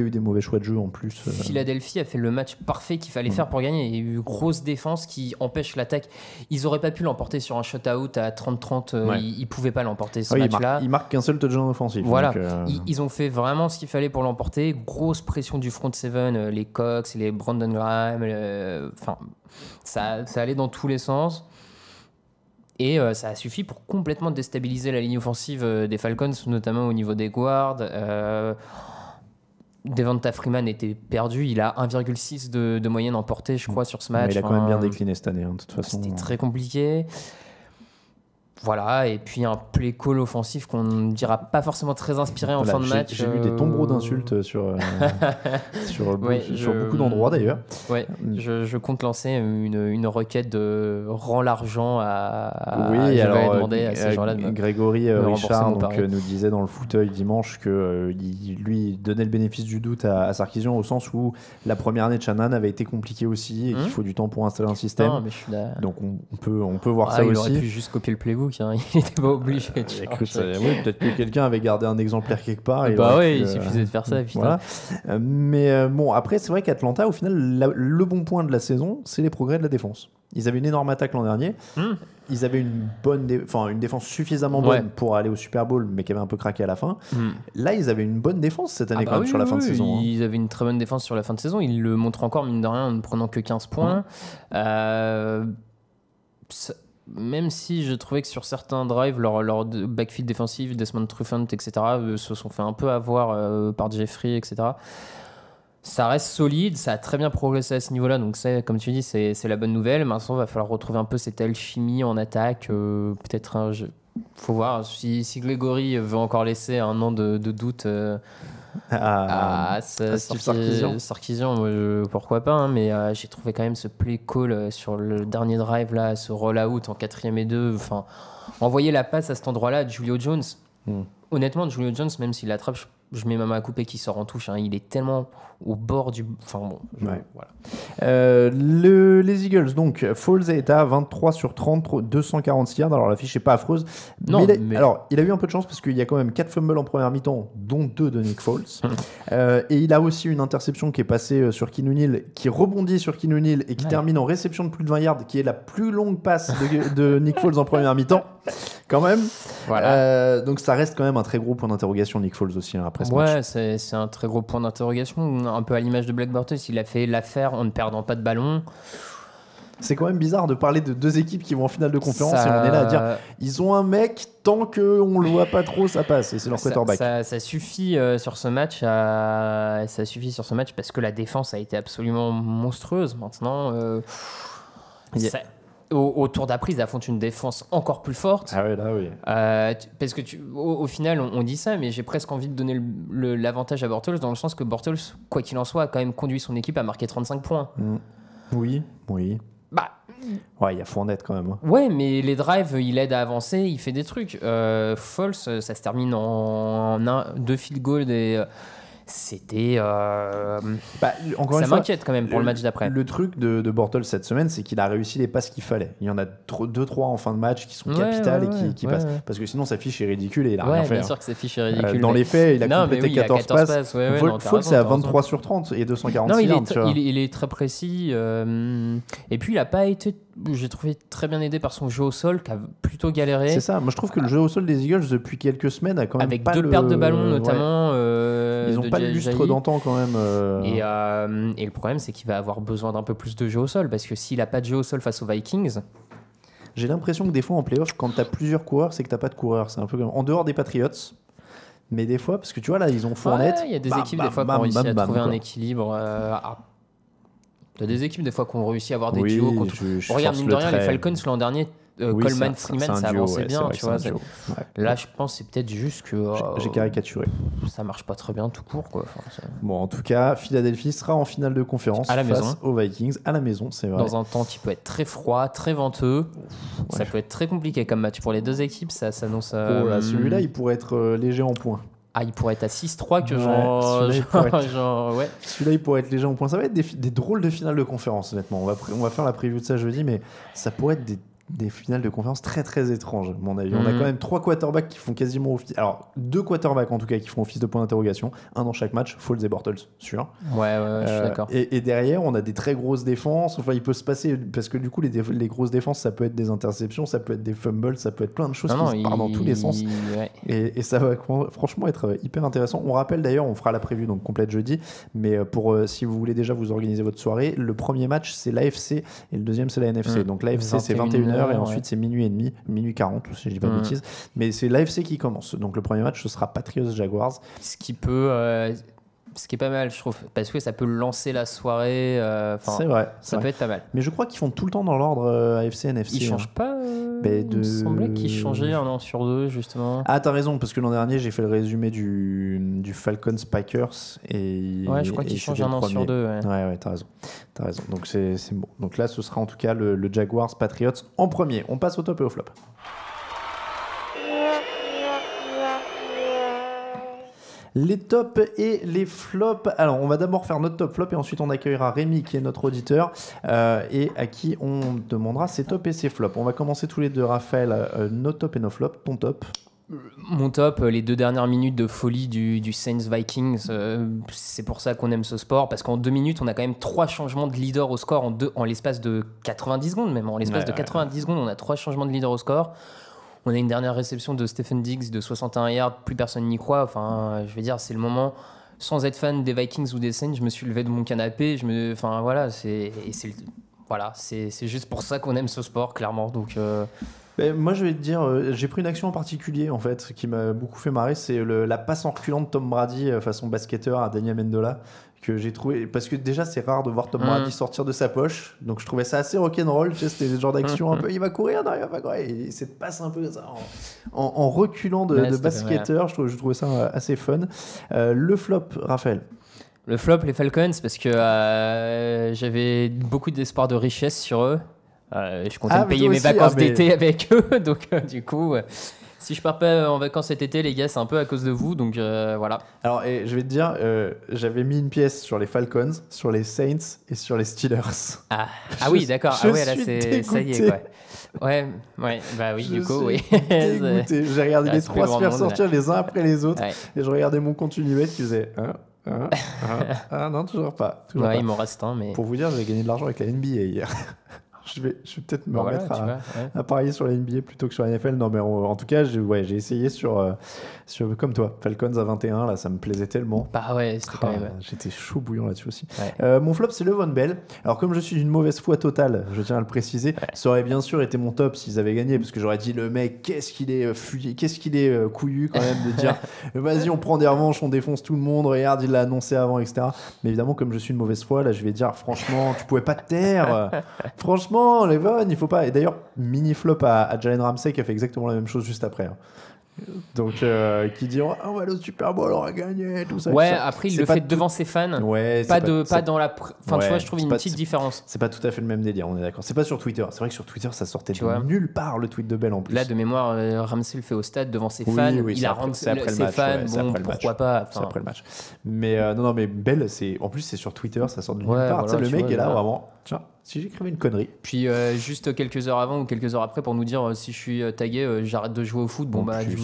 des mauvais choix de jeu en plus. Philadelphie a fait le match parfait qu'il fallait faire pour gagner. Il y a eu une grosse défense qui empêche l'attaque. Ils auraient pas pu l'emporter sur un shutout à 30-30. Ils pouvaient pas l'emporter ce match-là. Ils marquent qu'un seul touchdown offensif. Voilà. Donc, ils ont fait vraiment ce qu'il fallait pour l'emporter. Grosse pression du front seven, les Cox, les Brandon Graham. Ça allait dans tous les sens. Et ça a suffi pour complètement déstabiliser la ligne offensive des Falcons, notamment au niveau des guards. Devonta Freeman était perdu. Il a 1,6 de moyenne en portée, je crois, sur ce match. Mais il a quand même bien décliné cette année, de toute façon. C'était très compliqué. Très compliqué. Voilà, et puis un play call offensif qu'on ne dira pas forcément très inspiré en fin de match. J'ai lu des tombereaux d'insultes sur beaucoup d'endroits d'ailleurs. Ouais, je compte lancer une requête de rends l'argent à oui, je alors, vais demander à ces gens-là. Grégory Richard mon pari. nous disait dans le fauteuil dimanche que lui donnait le bénéfice du doute à Sarkisian au sens où la première année de Shanahan avait été compliquée aussi et qu'il faut du temps pour installer un système. Non, mais je suis Donc on peut voir ça il aussi. aurait pu juste copier le playbook, hein. Il n'était pas obligé de Écoute, oui, peut-être que quelqu'un avait gardé un exemplaire quelque part. Il suffisait de faire ça. Voilà. Mais bon, après, c'est vrai qu'Atlanta, au final, le bon point de la saison, c'est les progrès de la défense. Ils avaient une énorme attaque l'an dernier. Ils avaient une défense suffisamment bonne pour aller au Super Bowl, mais qui avait un peu craqué à la fin. Là, ils avaient une bonne défense cette année quand même sur la fin de saison. Ils avaient une très bonne défense sur la fin de saison. Ils le montrent encore, mine de rien, en ne prenant que 15 points. Même si je trouvais que sur certains drives, leur backfield défensif, Desmond Trufant, etc., se sont fait un peu avoir par Jeffrey, etc. Ça reste solide, ça a très bien progressé à ce niveau-là, donc ça, comme tu dis, c'est la bonne nouvelle. Maintenant, il va falloir retrouver un peu cette alchimie en attaque. Peut-être faut voir si Grégory veut encore laisser un an de doute à Sarkisian, pourquoi pas, hein, mais j'ai trouvé quand même ce play call sur le dernier drive, là, ce roll-out en 4e et 2, enfin, envoyer la passe à cet endroit-là à Julio Jones. Honnêtement, Julio Jones, même s'il l'attrape, je mets ma main à couper qui sort en touche, hein, il est tellement au bord du... Enfin bon, voilà. Les Eagles, donc, Foles est à 23 sur 30, 246 yards. Alors la fiche n'est pas affreuse. Non, Alors, il a eu un peu de chance parce qu'il y a quand même 4 fumbles en première mi-temps, dont 2 de Nick Foles. Et il a aussi une interception qui est passée sur Keenan Neal, qui rebondit sur Keenan Neal et qui termine en réception de plus de 20 yards, qui est la plus longue passe de Nick Foles en première mi-temps. Quand même. Voilà. Donc ça reste quand même un très gros point d'interrogation, Nick Foles aussi, hein, après ce match. C'est un très gros point d'interrogation. Un peu à l'image de Blake Bortles, il a fait l'affaire en ne perdant pas de ballon. C'est quand même bizarre de parler de deux équipes qui vont en finale de conférence et on est là à dire ils ont un mec, tant qu'on le voit pas trop, ça passe et c'est leur quarterback. Ça suffit sur ce match parce que la défense a été absolument monstrueuse. Maintenant, au tour d'après, ils affrontent une défense encore plus forte. Ah oui, là oui. Parce que au final, on dit ça, mais j'ai presque envie de donner l'avantage à Bortles dans le sens que Bortles, quoi qu'il en soit, a quand même conduit son équipe à marquer 35 points. Oui. Bah, ouais, il y a Fournette quand même. Ouais, mais les drives, il aide à avancer, il fait des trucs. Foles, ça se termine en 2 field goals et c'était... ça m'inquiète quand même pour le match d'après. Le truc de Bortles cette semaine, c'est qu'il a réussi les passes qu'il fallait. Il y en a 2-3 en fin de match qui sont capitales et qui passent. Parce que sinon, sa fiche est ridicule et il a rien fait. Bien sûr que sa fiche est ridicule. Dans les faits, il a complété 14 passes. Foles, c'est à 23 sur 30 et 246 yards. Il est très précis. Et puis, il n'a pas été... J'ai trouvé très bien aidé par son jeu au sol qui a plutôt galéré. C'est ça. Moi, je trouve que le jeu au sol des Eagles depuis quelques semaines a quand même avec pas 2 pertes de ballon notamment. Ils n'ont pas le lustre d'antan quand même. Et le problème, c'est qu'il va avoir besoin d'un peu plus de jeu au sol parce que s'il n'a pas de jeu au sol face aux Vikings. J'ai l'impression que des fois en playoff, quand tu as plusieurs coureurs, c'est que tu n'as pas de coureurs. C'est un peu comme en dehors des Patriots. Mais des fois, parce que tu vois là, ils ont Fournette. Il y a des équipes des fois qui ont réussi à trouver un équilibre. T'as des équipes des fois qui ont réussi à avoir des duos. Regarde, mine de rien, les Falcons l'an dernier, Coleman, Freeman, ça avançait bien. Tu vois, là, je pense que c'est peut-être juste que. J'ai caricaturé. Ça marche pas très bien tout court. Quoi. Bon, en tout cas, Philadelphie sera en finale de conférence face aux Vikings à la maison, c'est vrai. Dans un temps qui peut être très froid, très venteux. Ça peut être très compliqué comme match pour les deux équipes. Ça s'annonce. Celui-là, il pourrait être léger en points. Ah, il pourrait être à 6-3 que Celui-là, il pourrait être léger en points. Ça va être des drôles de finales de conférence, honnêtement. On va faire la preview de ça jeudi, mais ça pourrait être des finales de conférence très très étranges, à mon avis. On a quand même 3 quarterbacks qui font quasiment office. Alors, 2 quarterbacks en tout cas qui font office de point d'interrogation. Un dans chaque match, Foles et Bortles, sûr. Ouais, je suis d'accord. Et derrière, on a des très grosses défenses. Enfin, il peut se passer. Parce que du coup, les grosses défenses, ça peut être des interceptions, ça peut être des fumbles, ça peut être plein de choses qui partent dans tous les sens. Ouais. Et ça va franchement être hyper intéressant. On rappelle d'ailleurs, on fera la preview donc complète jeudi. Mais si vous voulez déjà vous organiser votre soirée, le premier match, c'est l'AFC et le deuxième, c'est la NFC. Donc l'AFC, c'est 21h. Et ensuite c'est minuit et demi, minuit 40 si je dis pas de bêtises, mais c'est l'AFC qui commence, donc le premier match ce sera Patriots-Jaguars, ce qui est pas mal je trouve, parce que ça peut lancer la soirée, c'est vrai, ça peut être pas mal, mais je crois qu'ils font tout le temps dans l'ordre AFC-NFC. ils changent pas Il me semblait qu'il changeait un an sur deux, justement. Ah, t'as raison, parce que l'an dernier, j'ai fait le résumé du Falcons Packers. Ouais, je crois qu'il change un an sur deux. Ouais, t'as raison. Donc, c'est bon. Donc là, ce sera en tout cas le Jaguars Patriots en premier. On passe au top et au flop. Les tops et les flops. Alors, on va d'abord faire notre top flop et ensuite on accueillera Rémi qui est notre auditeur et à qui on demandera ses tops et ses flops. On va commencer tous les deux, Raphaël, nos tops et nos flops. Ton top? Mon top, les 2 dernières minutes de folie du Saints Vikings, c'est pour ça qu'on aime ce sport, parce qu'en 2 minutes, on a quand même 3 changements de leader au score en l'espace de 90 secondes, même en l'espace de 90 secondes, on a 3 changements de leader au score. On a une dernière réception de Stephen Diggs de 61 yards, plus personne n'y croit. Enfin, je veux dire, c'est le moment. Sans être fan des Vikings ou des Saints, je me suis levé de mon canapé. Enfin, voilà, c'est juste pour ça qu'on aime ce sport, clairement. Donc, moi, je vais te dire, j'ai pris une action en particulier, en fait, qui m'a beaucoup fait marrer. C'est la passe en reculant de Tom Brady façon basketteur à Daniel Amendola, que j'ai trouvé. Parce que déjà, c'est rare de voir Tom Brady sortir de sa poche. Donc, je trouvais ça assez rock'n'roll. Tu sais, c'était le genre d'action un peu. Il va courir, non, il va pas courir. Et cette passe un peu ça, en reculant de basketteur, je trouvais ça assez fun. Le flop, Raphaël. Le flop, les Falcons, parce que j'avais beaucoup d'espoir de richesse sur eux. Je comptais me payer mes vacances d'été avec eux, donc du coup, si je pars pas en vacances cet été, les gars, c'est un peu à cause de vous, donc voilà. Alors, je vais te dire, j'avais mis une pièce sur les Falcons, sur les Saints et sur les Steelers. Ah oui, d'accord. Ah ouais, là c'est ça y est quoi. Ouais, bah oui, du coup, oui. Dégoûté. J'ai regardé les 3 se faire sortir les uns après les autres, et je regardais mon compte Unibet qui faisait. Ah non, toujours pas. Il m'en reste un, mais. Pour vous dire, j'ai gagné de l'argent avec la NBA hier. Je vais peut-être me remettre à parier sur la NBA plutôt que sur la NFL. Non, mais en tout cas, j'ai essayé sur comme toi, Falcons à 21, là, ça me plaisait tellement. Bah ouais, c'était quand même. J'étais chaud bouillant là-dessus aussi. Mon flop, c'est Le'Veon Bell. Alors, comme je suis d'une mauvaise foi totale, je tiens à le préciser, ça aurait bien sûr été mon top s'ils avaient gagné, parce que j'aurais dit, le mec, qu'est-ce qu'il est couillu quand même de dire, vas-y, on prend des revanches, on défonce tout le monde, regarde, il l'a annoncé avant, etc. Mais évidemment, comme je suis une mauvaise foi, là, je vais dire, franchement, tu pouvais pas te taire. Franchement, Le'Veon, il faut pas. Et d'ailleurs, mini flop à Jalen Ramsey qui a fait exactement la même chose juste après. Donc, qui dit on va aller au Super Bowl, on va gagner, tout ça. Ouais, tout ça. après, il le fait devant ses fans. Ouais, pas dans la. Enfin, tu vois, je trouve une petite différence. C'est pas tout à fait le même délire, on est d'accord. C'est pas sur Twitter. C'est vrai que sur Twitter, ça sortait de nulle part le tweet de Bell en plus. Là, de mémoire, Ramsey le fait au stade devant ses fans. Il a rendu ses fans. Bon, pourquoi pas. C'est après le match. Mais non, mais Bell, en plus, c'est sur Twitter, ça sort de nulle part. Le mec est là, vraiment. Tiens, si j'écrivais une connerie. Puis juste quelques heures avant ou quelques heures après pour nous dire si je suis tagué, j'arrête de jouer au foot. Bon, bah, du coup,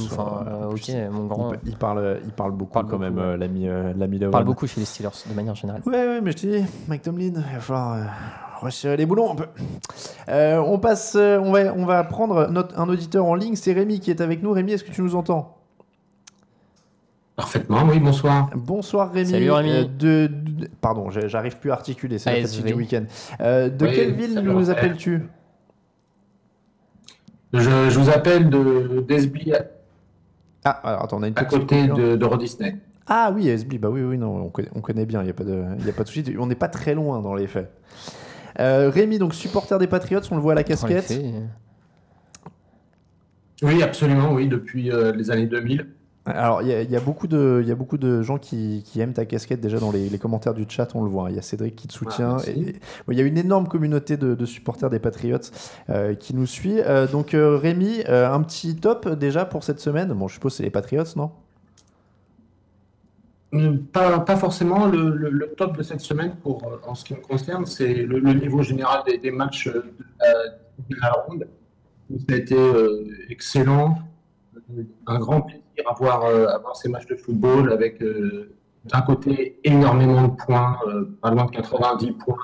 ok, mon grand. Il parle beaucoup quand même, l'ami Le'Veon. Il parle beaucoup chez les Steelers, de manière générale. Ouais, mais je te dis, Mike Tomlin, il va falloir resserrer les boulons un peu. On va prendre un auditeur en ligne, c'est Rémi qui est avec nous. Rémi, est-ce que tu nous entends ? Parfaitement, oui, bonsoir. Bonsoir Rémi. Salut Rémi. Pardon, j'arrive plus à articuler, c'est la fatigue du week-end. Quelle ville nous appelles-tu ? Je vous appelle d'Esby. Ah, alors attends, on a une à côté de Rod Disney. Ah oui, Esby, bah oui, non, on connaît bien, il n'y a pas de souci, on n'est pas très loin dans les faits. Rémi, donc supporter des Patriots, on le voit à la casquette. Oui, absolument, oui, depuis les années 2000. Alors, il y a beaucoup de gens qui aiment ta casquette déjà dans les commentaires du chat, on le voit. Il y a Cédric qui te soutient. Il y a une énorme communauté de supporters des Patriots qui nous suit. Donc, Rémi, un petit top déjà pour cette semaine. Bon, je suppose que c'est les Patriots, non ? Pas forcément. Le top de cette semaine, en ce qui me concerne, c'est le niveau général des matchs de la ronde. Ça a été excellent. Un grand plaisir à voir ces matchs de football avec d'un côté énormément de points, pas loin de 90 points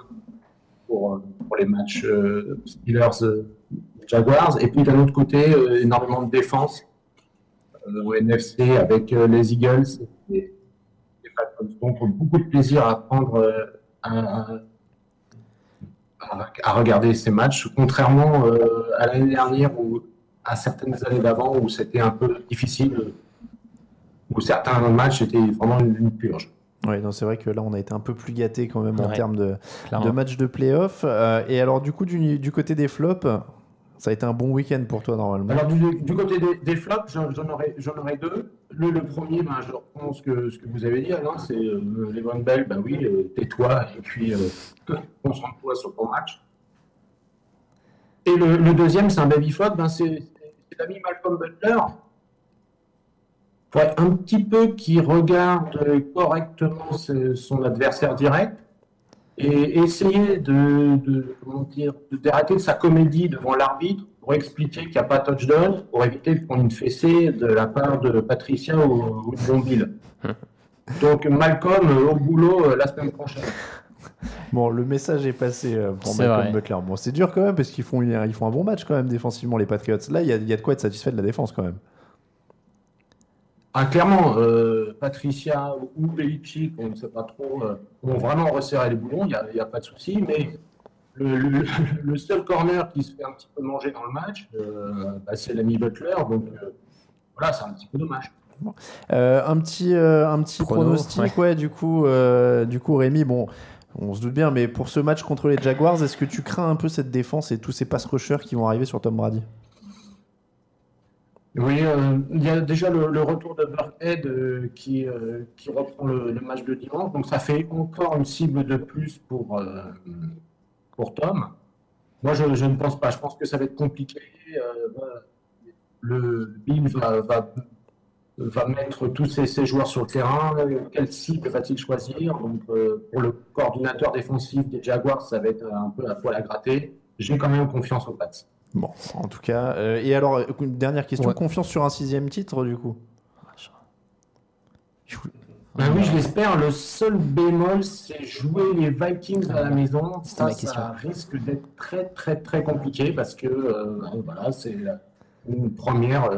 pour les matchs Steelers-Jaguars, et puis d'un autre côté énormément de défense au NFC avec les Eagles et les Falcons. Donc beaucoup de plaisir à prendre à regarder ces matchs, contrairement à l'année dernière ou à certaines années d'avant où c'était un peu difficile, où certains matchs étaient vraiment une purge. Oui, non, c'est vrai que là, on a été un peu plus gâtés quand même en termes de matchs de play-off. Et alors, du coup, du côté des flops, Ça a été un bon week-end pour toi normalement. Alors du côté des flops, j'en aurais deux. Le premier, je reprends ce que vous avez dit, Alain, c'est Le'Veon Bell, oui, tais-toi et puis concentre-toi sur ton match. Et le deuxième, c'est un baby flop, c'est l'ami Malcolm Butler. Faudrait un petit peu qu'il regarde correctement son adversaire direct et essayer d'arrêter sa comédie devant l'arbitre pour expliquer qu'il n'y a pas touchdown, pour éviter de prendre une fessée de la part de Patricia ou de John Bill. Donc Malcolm au boulot la semaine prochaine. Bon, le message est passé pour Malcolm Butler. Bon, c'est dur quand même parce qu'ils font un bon match quand même défensivement, les Patriots. Là, il y a de quoi être satisfait de la défense quand même. Ah, clairement, Patricia ou Belichick, on ne sait pas trop, ont vraiment resserré les boulons, il n'y a pas de souci, mais le seul corner qui se fait un petit peu manger dans le match, c'est l'ami Butler, donc voilà, c'est un petit peu dommage. Un petit pronostic, ouais, du coup, Rémi, bon, on se doute bien, mais pour ce match contre les Jaguars, est-ce que tu crains un peu cette défense et tous ces pass rushers qui vont arriver sur Tom Brady? Oui, il y a déjà le retour de Burkhead qui reprend le match de dimanche, donc ça fait encore une cible de plus pour Tom. Moi, je ne pense pas. Je pense que ça va être compliqué. Le Bill va mettre tous ses joueurs sur le terrain. Quelle cible va-t-il choisir? Donc, pour le coordinateur défensif des Jaguars, ça va être un peu à poil à gratter. J'ai quand même confiance aux Pats. Bon, en tout cas. Et alors, une dernière question. Ouais. Confiance sur un 6e titre, du coup? Oui, je l'espère. Le seul bémol, c'est jouer les Vikings à la maison. Ça risque d'être très, très, très compliqué parce que voilà, c'est une première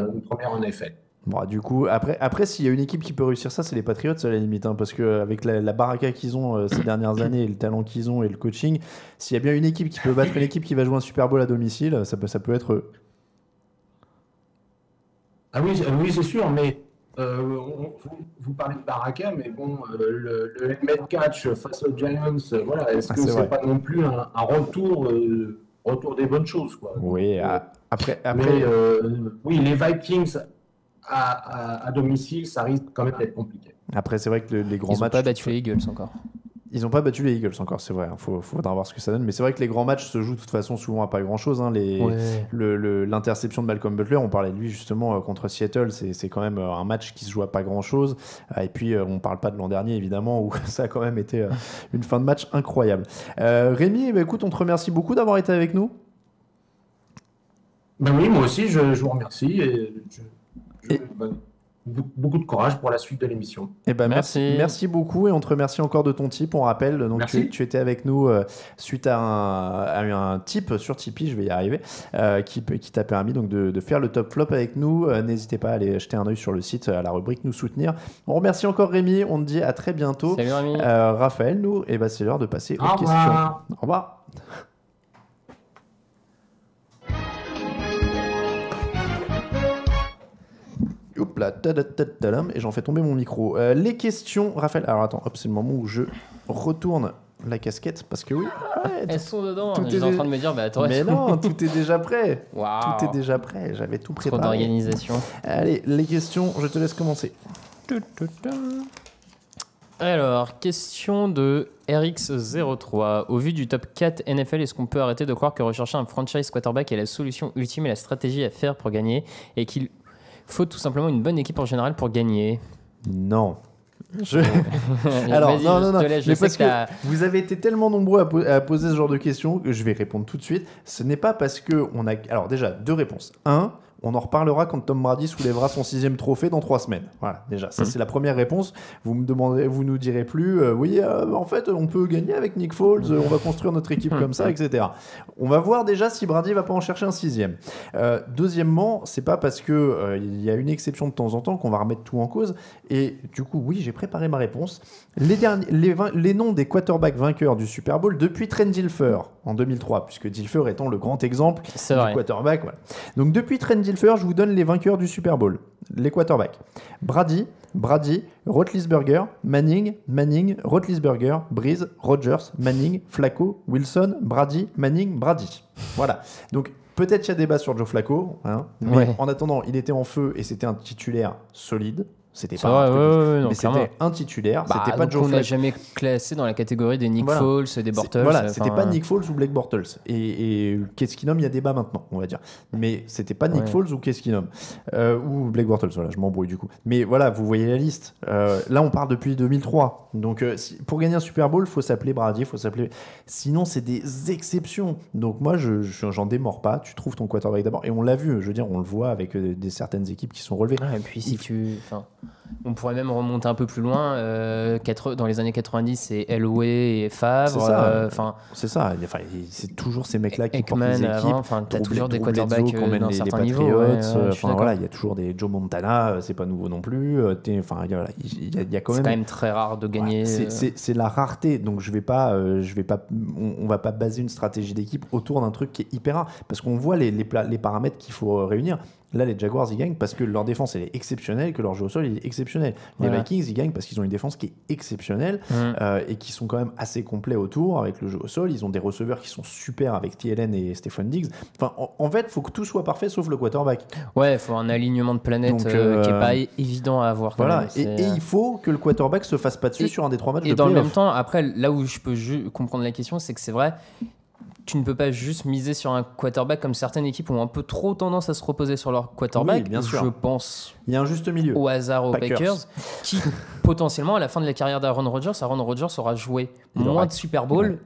en effet. Bon, du coup, après s'il y a une équipe qui peut réussir ça, c'est les Patriots à la limite, hein, parce qu'avec la baraka qu'ils ont ces dernières années, et le talent qu'ils ont et le coaching, s'il y a bien une équipe qui peut battre une équipe qui va jouer un Super Bowl à domicile, ça peut être eux. Ah oui, c'est sûr, mais vous parlez de baraka, mais bon, le helmet catch face aux Giants, voilà, est-ce que c'est pas non plus un retour des bonnes choses, quoi. Oui, après... Mais oui, les Vikings à domicile, ça risque quand même d'être compliqué. Après, c'est vrai que les grands matchs... Ils n'ont pas battu les Eagles encore. Ils n'ont pas battu les Eagles encore, c'est vrai. Faudra voir ce que ça donne. Mais c'est vrai que les grands matchs se jouent de toute façon souvent à pas grand-chose. Hein. L'interception de Malcolm Butler, on parlait de lui justement contre Seattle, c'est quand même un match qui se joue à pas grand-chose. Et puis, on ne parle pas de l'an dernier, évidemment, où ça a quand même été une fin de match incroyable. Rémi, écoute, on te remercie beaucoup d'avoir été avec nous. Oui, moi aussi, je vous remercie. Beaucoup de courage pour la suite de l'émission. Merci beaucoup et on te remercie encore de ton tip. On rappelle, donc tu étais avec nous suite à un tip sur Tipeee, je vais y arriver, qui t'a permis donc de faire le top flop avec nous. N'hésitez pas à aller jeter un œil sur le site à la rubrique Nous soutenir. On remercie encore Rémi, on te dit à très bientôt. Salut Rémi. Raphaël, c'est l'heure de passer aux questions. Au revoir. Hop là, et j'en fais tomber mon micro. Les questions, Raphaël. Alors attends, c'est le moment où je retourne la casquette parce que oui. Elles sont dedans. J'étais en train de me dire, attends. Mais non, tout est déjà prêt. Wow. Tout est déjà prêt. J'avais tout préparé. Trop d'organisation. Allez, les questions, je te laisse commencer. Alors, question de RX03. Au vu du top 4 NFL, est-ce qu'on peut arrêter de croire que rechercher un franchise quarterback est la solution ultime et la stratégie à faire pour gagner et qu'il faut tout simplement une bonne équipe en général pour gagner? Non. Alors, non. Mais parce que vous avez été tellement nombreux à poser ce genre de questions que je vais répondre tout de suite. Ce n'est pas parce qu'on a... Alors déjà, 2 réponses. 1, on en reparlera quand Tom Brady soulèvera son 6e trophée dans 3 semaines. Voilà, déjà, ça c'est la première réponse. Vous nous direz plus, en fait, on peut gagner avec Nick Foles, on va construire notre équipe comme ça, etc. On va voir déjà si Brady va pas en chercher un 6e. Deuxièmement, c'est pas parce que il y a une exception de temps en temps qu'on va remettre tout en cause. Et du coup, oui, j'ai préparé ma réponse. Les noms des quarterbacks vainqueurs du Super Bowl depuis Trent Dilfer en 2003, puisque Dilfer étant le grand exemple du quarterback. Voilà. Donc depuis Trent Dilfer, je vous donne les vainqueurs du Super Bowl. Les quarterbacks. Brady, Roethlisberger, Manning, Roethlisberger, Breeze, Rodgers, Manning, Flacco, Wilson, Brady, Manning, Brady. Voilà. Donc peut-être qu'il y a débat sur Joe Flacco, hein, mais Ouais. en attendant, il était en feu et c'était un titulaire solide. C'était C'est pas un vrai, truc, ouais, non, mais clairement. c'était un titulaire. C'était pas donc Joe on n'a Flacco. jamais classé dans la catégorie des Nick Voilà. Foles, des Bortles. Voilà, enfin, c'était pas Nick Foles ou Blake Bortles. Et Keskinum, il y a débat maintenant, on va dire. Mais c'était pas Nick Ouais. Foles ou Keskinum. Ou Blake Bortles, voilà, je m'embrouille du coup. Mais voilà, vous voyez la liste. Là, on parle depuis 2003. Donc, pour gagner un Super Bowl, il faut s'appeler Brady, il faut s'appeler. Sinon, c'est des exceptions. Donc, moi, j'en démords pas. Tu trouves ton quarterback d'abord. Et on l'a vu, je veux dire, on le voit avec certaines équipes qui sont relevées. ouais, et puis on pourrait même remonter un peu plus loin. Dans les années 90, c'est Elway et Favre. C'est ça. Enfin, C'est ça. Enfin, c'est toujours ces mecs-là qui portent les Ekman équipes. avant. Enfin, t'as toujours des Drew quarterbacks Bledsoe, qu'on mène d'un les certain Patriots, niveau. Ouais, je suis enfin d'accord. voilà, il y a toujours des Joe Montana, c'est pas nouveau non plus. Enfin, voilà, il y a quand C'est même. quand même très rare de gagner. C'est la rareté, donc on va pas baser une stratégie d'équipe autour d'un truc qui est hyper rare, parce qu'on voit les paramètres qu'il faut réunir. Là, les Jaguars, ils gagnent parce que leur défense, elle est exceptionnelle, que leur jeu au sol, il est exceptionnel. Les Voilà. Vikings, ils gagnent parce qu'ils ont une défense qui est exceptionnelle et qui sont quand même assez complets autour avec le jeu au sol. Ils ont des receveurs qui sont super avec TLN et Stephon Diggs. Enfin, en fait, il faut que tout soit parfait sauf le quarterback. Ouais, il faut un alignement de planète Donc, qui est pas évident à avoir. quand Voilà, même. et il faut que le quarterback se fasse pas dessus Et- sur un des 3 matchs de Et dans le playoff. même temps, après, là où je peux comprendre la question, c'est que c'est vrai, tu ne peux pas juste miser sur un quarterback comme certaines équipes ont un peu trop tendance à se reposer sur leur quarterback. Oui, bien sûr. Je pense Il y a un juste milieu. au hasard aux Packers. Packers, qui potentiellement, à la fin de la carrière d'Aaron Rodgers, aura joué Il moins aura- de Super Bowl Ouais.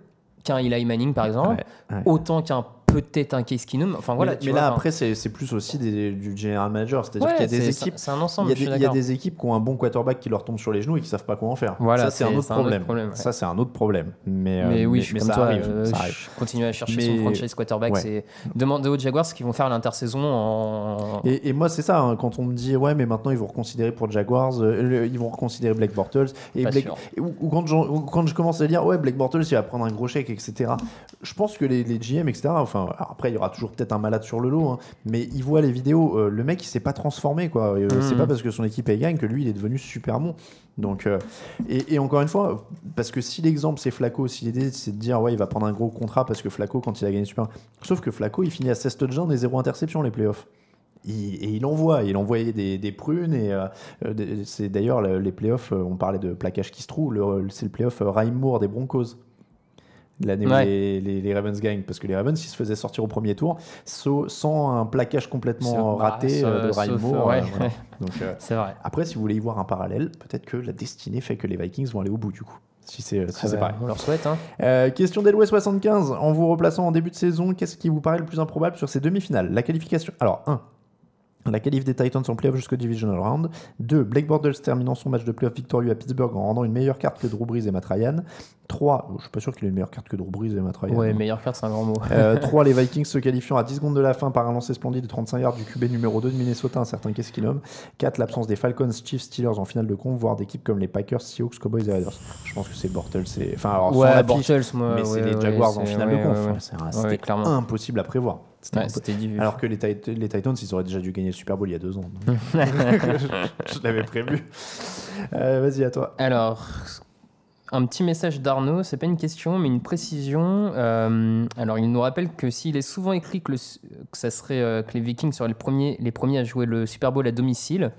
qu'un Eli Manning, par exemple, Ouais, ouais. autant qu'un peut-être un Case Keenum. Enfin voilà. mais tu mais vois, là, enfin, après, c'est plus aussi du general manager. C'est-à-dire ouais, qu'il y a des c'est- équipes. c'est un ensemble. Il je suis y a d'accord. des équipes qui ont un bon quarterback qui leur tombe sur les genoux et qui savent pas quoi en faire. Voilà, ça, c'est un autre problème. ouais. Ça, c'est un autre problème. Mais oui, je suis comme ça toi. arrive. Ça arrive. Je continue à chercher Mais- son franchise quarterback. Ouais. C'est demander aux Jaguars ce qu'ils vont faire à l'intersaison en. Et moi, c'est ça, hein, quand on me dit, ouais, mais maintenant ils vont reconsidérer pour Jaguars, ils vont reconsidérer Blake Bortles. Et Pas Blake- sûr. ou quand je commence à dire, ouais, Blake Bortles, il va prendre un gros chèque, etc. Je pense que les GM, etc., enfin, alors après, il y aura toujours peut-être un malade sur le lot, hein, mais ils voient les vidéos, le mec, il s'est pas transformé, quoi. C'est pas parce que son équipe elle gagne que lui, il est devenu super bon. Donc, et encore une fois, parce que si l'exemple c'est Flacco, si l'idée c'est de dire, ouais, il va prendre un gros contrat parce que Flacco, quand il a gagné super. Sauf que Flacco, il finit à 16 touchdowns et 0 interception les playoffs. Et il envoyait des prunes et c'est d'ailleurs les playoffs, on parlait de plaquage qui se trouve, c'est le playoff Raheem Moore des Broncos, l'année où Ouais. les Ravens gagnent, parce que les Ravens ils se faisaient sortir au premier tour sans un plaquage complètement raté de Raheem sauf, Moore. ouais. Voilà. Donc, C'est vrai. après, si vous voulez y voir un parallèle, peut-être que la destinée fait que les Vikings vont aller au bout du coup. Si c'est pareil. On leur souhaite. Hein. Question d'Elway 75. En vous replaçant en début de saison, qu'est-ce qui vous paraît le plus improbable sur ces demi-finales? La qualification. Alors, 1. La qualif des Titans en playoff jusqu'au Divisional Round. 2. Blake Bortles terminant son match de playoff victorieux à Pittsburgh en rendant une meilleure carte que Drew Brees et Matt Ryan. 3. Je suis pas sûr qu'il ait une meilleure carte que Drew Brees et Matt Ryan. Ouais, meilleure carte, c'est un grand mot. 3. Les Vikings se qualifiant à 10 secondes de la fin par un lancer splendide de 35 yards du QB numéro 2 de Minnesota, un certain Case Keenum. 4. L'absence des Falcons, Chiefs, Steelers en finale de conf, voire d'équipes comme les Packers, Seahawks, Cowboys et Raiders. Je pense que c'est Bortles. Enfin, alors, sans Ouais, l'affiche, Bortles, moi. mais c'est ouais, les ouais, Jaguars en c'est- finale de ouais, conf. ouais, ouais. C'était Ouais, clairement. impossible à prévoir. C'était Ouais, impossible. c'était difficile. Alors que les Titans, ils auraient déjà dû gagner le Super Bowl il y a 2 ans. Donc. je l'avais prévu. Vas-y, à toi. Alors, un petit message d'Arnaud, c'est pas une question, mais une précision. Alors, il nous rappelle que s'il est souvent écrit que ça serait que les Vikings seraient les premiers à jouer le Super Bowl à domicile,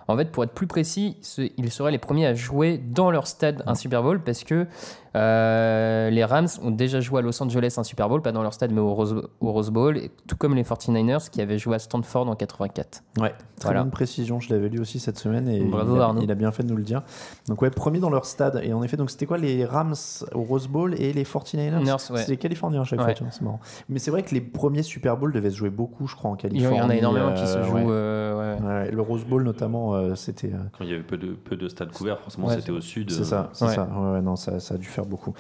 en fait, pour être plus précis, ils seraient les premiers à jouer dans leur stade un Super Bowl parce que les Rams ont déjà joué à Los Angeles un Super Bowl, pas dans leur stade mais au Rose Bowl, et tout comme les 49ers qui avaient joué à Stanford en 84. Ouais, très Voilà. bonne précision. Je l'avais lu aussi cette semaine et Bravo, Arnaud. il a bien fait de nous le dire. Donc ouais, premier dans leur stade. Et en effet, donc c'était quoi les Rams au Rose Bowl et les 49ers? Nurse, ouais. C'est les Californiens à chaque Ouais. fois, tiens, c'est marrant. Mais c'est vrai que les premiers Super Bowl devaient se jouer beaucoup, je crois, en Il y Californie. en a énormément qui se ouais. jouent. ouais. Ouais, le Rose Bowl notamment, c'était... Quand il y avait peu de stades couverts, forcément Ouais, c'était au sud. C'est ça, c'est Ouais. ça. Ouais, non, ça a dû faire beaucoup.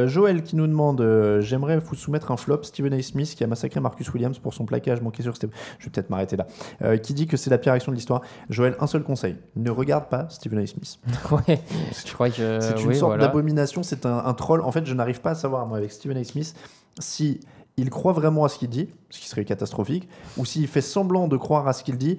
Joël qui nous demande j'aimerais vous soumettre un flop. Stephen A. Smith qui a massacré Marcus Williams pour son plaquage manqué sur Stephen. Je vais peut-être m'arrêter là. Qui dit que c'est la pire action de l'histoire. Joël, un seul conseil ne regarde pas Stephen A. Smith. Ouais, je crois que. C'est une oui, sorte voilà. d'abomination, c'est un troll. En fait, je n'arrive pas à savoir, moi, avec Stephen A. Smith, si il croit vraiment à ce qu'il dit, ce qui serait catastrophique, ou s'il fait semblant de croire à ce qu'il dit.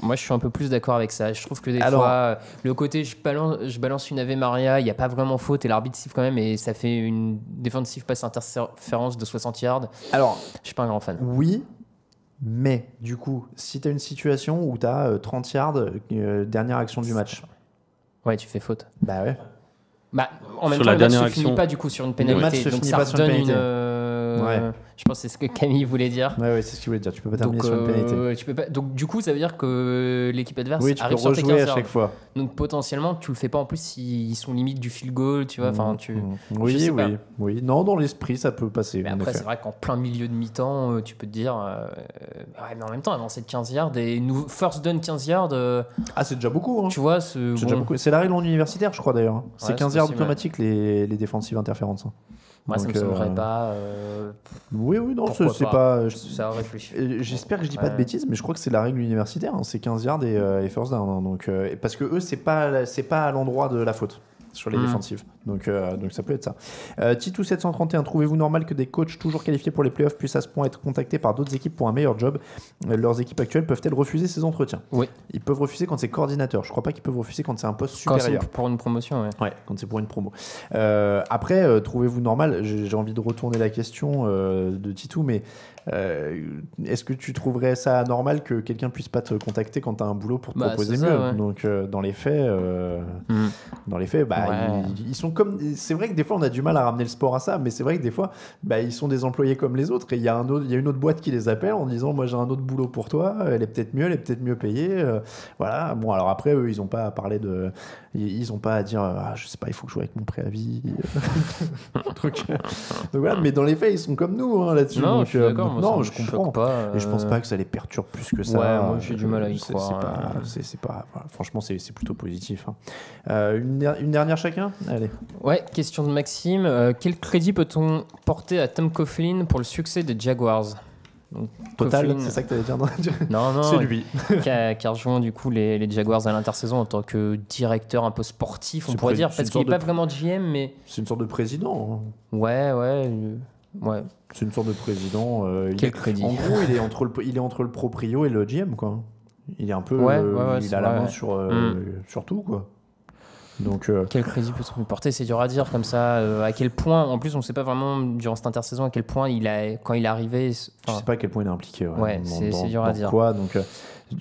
Moi, je suis un peu plus d'accord avec ça. Je trouve que des fois, le côté je balance une Ave Maria, il n'y a pas vraiment faute et l'arbitre siffle quand même et ça fait une defensive pass interférence de 60 yards. Alors, je suis pas un grand fan. Oui, mais du coup, si tu as une situation où tu as 30 yards, dernière action du match. Ouais, tu fais faute. Bah ouais. Bah, en même Sur temps, la le match dernière se finit action. pas du coup sur une Le pénalité. match se Donc finit ça pas sur une redonne pénalité. Ouais. Je pense que c'est ce que Camille voulait dire. Ouais, c'est ce qu'il voulait dire. Tu peux pas terminer Donc, sur une pénalité. tu peux pas... Donc du coup, ça veut dire que l'équipe adverse Oui, tu peux arrive sur tes 15 rejouer à yards. chaque fois. Donc potentiellement, tu le fais pas en plus s'ils sont limite du field goal, tu vois. Enfin, je Oui, sais pas. oui. Non, dans l'esprit, ça peut passer. Mais en après, effet. c'est vrai qu'en plein milieu de mi-temps, tu peux te dire, ouais, mais en même temps, avancer de 15 yards et first down 15 yards, Ah, c'est déjà beaucoup. Hein. tu vois, C'est déjà beaucoup. C'est la règle en universitaire, je crois d'ailleurs. Hein. C'est Ouais, 15 c'est yards possible, automatiques les défensives interférences. Hein. moi, ça me Donc, semblerait pas. Oui, non, Pourquoi c'est pas. pas. Ça réfléchit. J'espère que je dis pas de Ouais. bêtises, mais je crois que c'est la règle universitaire. Hein. C'est 15 yards et first down. Hein. Donc, parce que eux, c'est pas à l'endroit de la faute sur les défensives. Donc ça peut être ça. Titou 731, trouvez-vous normal que des coachs toujours qualifiés pour les playoffs puissent à ce point être contactés par d'autres équipes pour un meilleur job? Leurs équipes actuelles peuvent-elles refuser ces entretiens? Oui. Ils peuvent refuser quand c'est coordinateur. Je crois pas qu'ils peuvent refuser quand c'est un poste Quand supérieur. c'est pour une promotion, ouais. Ouais, quand c'est pour une promo. Après, trouvez-vous normal, j'ai envie de retourner la question de Titou, mais est-ce que tu trouverais ça normal que quelqu'un puisse pas te contacter quand tu as un boulot pour te proposer c'est mieux? ça, ouais. Donc dans les faits, Ouais. ils sont comme. C'est vrai que des fois on a du mal à ramener le sport à ça, mais c'est vrai que des fois ils sont des employés comme les autres et il y a une autre boîte qui les appelle en disant moi j'ai un autre boulot pour toi, elle est peut-être mieux payée. Voilà. Bon alors après eux ils ont pas à parler de. Ils ont pas à dire je sais pas, il faut que je joue avec mon préavis. Donc voilà, mais dans les faits ils sont comme nous là-dessus. Non, Donc, je suis d'accord. moi, non, ça je me choque comprends. pas, Et je pense pas que ça les perturbe plus que ça. Ouais, moi, j'ai du mal à y C'est croire, pas, c'est pas, voilà, franchement, c'est plutôt positif. Hein. Une dernière chacun? Allez. Ouais, question de Maxime. Quel crédit peut-on porter à Tom Coughlin pour le succès des Jaguars? Donc, Total, Coughlin- c'est ça que tu allais dire? Non, C'est lui. qui a rejoint du coup les Jaguars à l'intersaison en tant que directeur un peu sportif, on C'est pourrait dire, c'est parce une qu'il n'est sorte pas vraiment GM, mais C'est une sorte de président. Hein. ouais. C'est une sorte de président. Quel crédit? En gros, il est entre le proprio et le GM, quoi. Il est un peu. Ouais, il c'est a la vrai, main ouais. sur tout, quoi. Donc. Quel crédit peut-on lui porter? C'est dur à dire comme ça. À quel point, en plus, on ne sait pas vraiment durant cette intersaison à quel point quand il est arrivé. Je sais pas à quel point il est impliqué. Ouais, c'est dur à dire. Quoi, donc,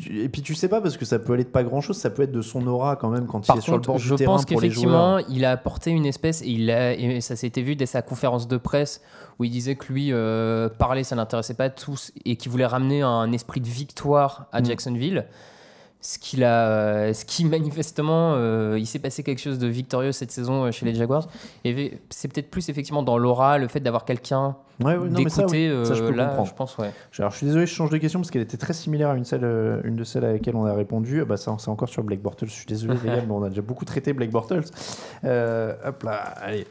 et puis tu sais pas parce que ça peut aller de pas grand chose, ça peut être de son aura quand même quand Par il est sur le contre, bord je du terrain pense pour les joueurs. qu'effectivement, il a apporté une espèce, et ça s'était vu dès sa conférence de presse, où il disait que lui, parler, ça n'intéressait pas tous, et qu'il voulait ramener un esprit de victoire à Jacksonville. Ce qui manifestement, il s'est passé quelque chose de victorieux cette saison chez les Jaguars. Et c'est peut-être plus effectivement dans l'aura, le fait d'avoir quelqu'un Ouais, non, mais ça, d'écouter. oui. Ça, je peux là, comprendre. je pense, ouais. Alors, je suis désolé, je change de question parce qu'elle était très similaire à une de celles à laquelle on a répondu. Bah, ça, c'est encore sur Blake Bortles. Je suis désolé, les gars, mais on a déjà beaucoup traité Blake Bortles. Hop là, allez.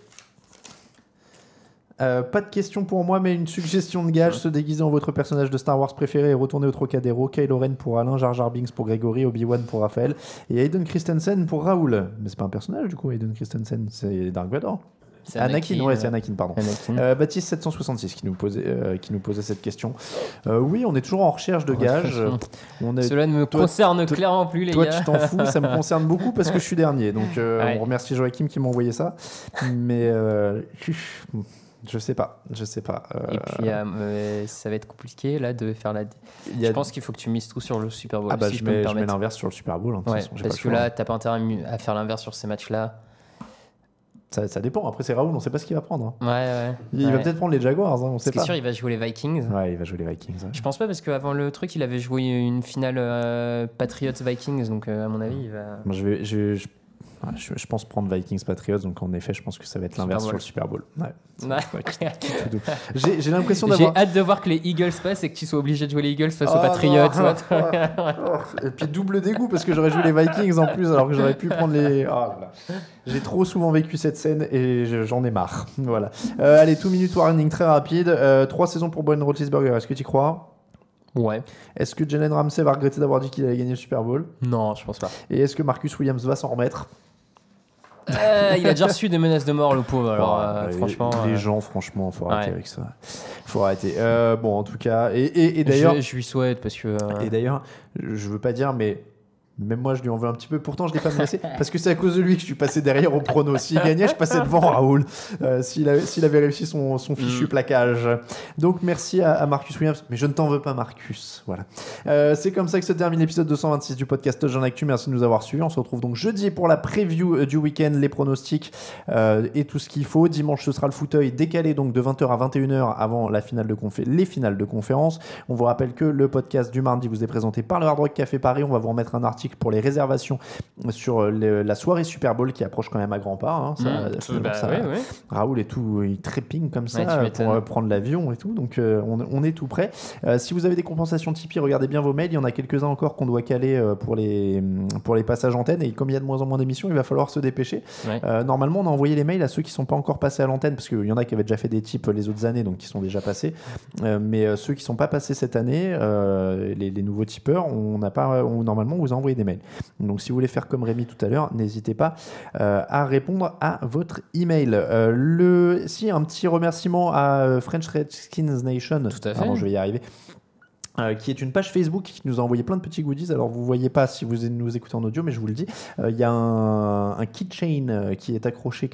Pas de question pour moi, mais une suggestion de gage: se déguiser en votre personnage de Star Wars préféré et retourner au Trocadéro. Kylo Ren pour Alain, Jar Jar Binks pour Grégory, Obi-Wan pour Raphaël et Hayden Christensen pour Raoul. Mais c'est pas un personnage du coup, Hayden Christensen, c'est Dark Vador. C'est Anakin, ouais, c'est Anakin, pardon. Anakin. Baptiste 766 qui nous posait cette question. Oui, on est toujours en recherche de gages. Cela ne me concerne clairement plus, les toi, gars. tu t'en fous, ça me concerne beaucoup parce que je suis dernier. Donc, Ouais. on remercie Joachim qui m'a envoyé ça. Mais je sais pas. Et puis, ça va être compliqué là de faire la. Il y a- Je pense qu'il faut que tu mises tout sur le Super Bowl. Ah bah, si je peux me mets permettre. l'inverse sur le Super Bowl. Hein, de toute Ouais, façon, j'ai parce pas que le choix. là, t'as pas intérêt à faire l'inverse sur ces matchs-là. Ça dépend. Après, c'est Raoul, on sait pas ce qu'il va prendre. Hein. Ouais. Il va peut-être prendre les Jaguars, hein, on sait Ce qui est pas. sûr, il va jouer les Vikings. Ouais, il va jouer les Vikings. Ouais. Je pense pas parce qu'avant le truc, il avait joué une finale Patriots-Vikings, donc à mon avis, il va. Moi, je pense prendre Vikings Patriots, donc en effet, je pense que ça va être Super l'inverse Bowl. sur le Super Bowl. Ouais. Ouais. J'ai l'impression J'ai d'avoir. hâte de voir que les Eagles passent et que tu sois obligé de jouer les Eagles face Oh, aux Patriots. non. Et puis double dégoût parce que j'aurais joué les Vikings en plus alors que j'aurais pu prendre les. Oh là là. J'ai trop souvent vécu cette scène et j'en ai marre. Voilà. Allez, 2 minutes warning très rapide. 3 saisons pour Ben Roethlisberger. Est-ce que tu y crois? Ouais. Est-ce que Jalen Ramsey va regretter d'avoir dit qu'il allait gagner le Super Bowl? Non, je pense pas. Et est-ce que Marcus Williams va s'en remettre? Il a déjà reçu des menaces de mort, le pauvre. Alors, franchement. Les gens, franchement, faut arrêter avec ça. Faut arrêter. Bon, en tout cas, et d'ailleurs. Je lui souhaite parce que. Et d'ailleurs, je veux pas dire, mais. Même moi, je lui en veux un petit peu. Pourtant, je l'ai pas menacé parce que c'est à cause de lui que je suis passé derrière au prono. S'il gagnait, je passais devant Raoul. S'il avait réussi son fichu plaquage. Donc, merci à Marcus Williams. Mais je ne t'en veux pas, Marcus. Voilà. C'est comme ça que se termine l'épisode 226 du podcast Touchdown Actu. Merci de nous avoir suivis. On se retrouve donc jeudi pour la preview du week-end, les pronostics et tout ce qu'il faut. Dimanche, ce sera le fauteuil décalé donc de 20h à 21h avant la finale les finales de conférence. On vous rappelle que le podcast du mardi vous est présenté par le Hard Rock Café Paris. On va vous remettre un article pour les réservations sur la soirée Super Bowl qui approche quand même à grands pas. Hein. Oui. Raoul et tout, il trépigne comme ça pour prendre l'avion et tout. Donc on est tout prêt. Si vous avez des compensations Tipeee, regardez bien vos mails. Il y en a quelques-uns encore qu'on doit caler pour les passages antennes. Et comme il y a de moins en moins d'émissions, il va falloir se dépêcher. Normalement, on a envoyé les mails à ceux qui ne sont pas encore passés à l'antenne parce qu'il y en a qui avaient déjà fait des types les autres années, donc qui sont déjà passés. Mais ceux qui ne sont pas passés cette année, les nouveaux tipeurs, normalement, on vous a envoyé des mails. Donc si vous voulez faire comme Rémi tout à l'heure, n'hésitez pas à répondre à votre email. Un petit remerciement à French Redskins Nation. Tout à fait. Pardon, je vais y arriver. Qui est une page Facebook qui nous a envoyé plein de petits goodies. Alors vous voyez pas si vous nous écoutez en audio, mais je vous le dis, il y a un keychain qui est accroché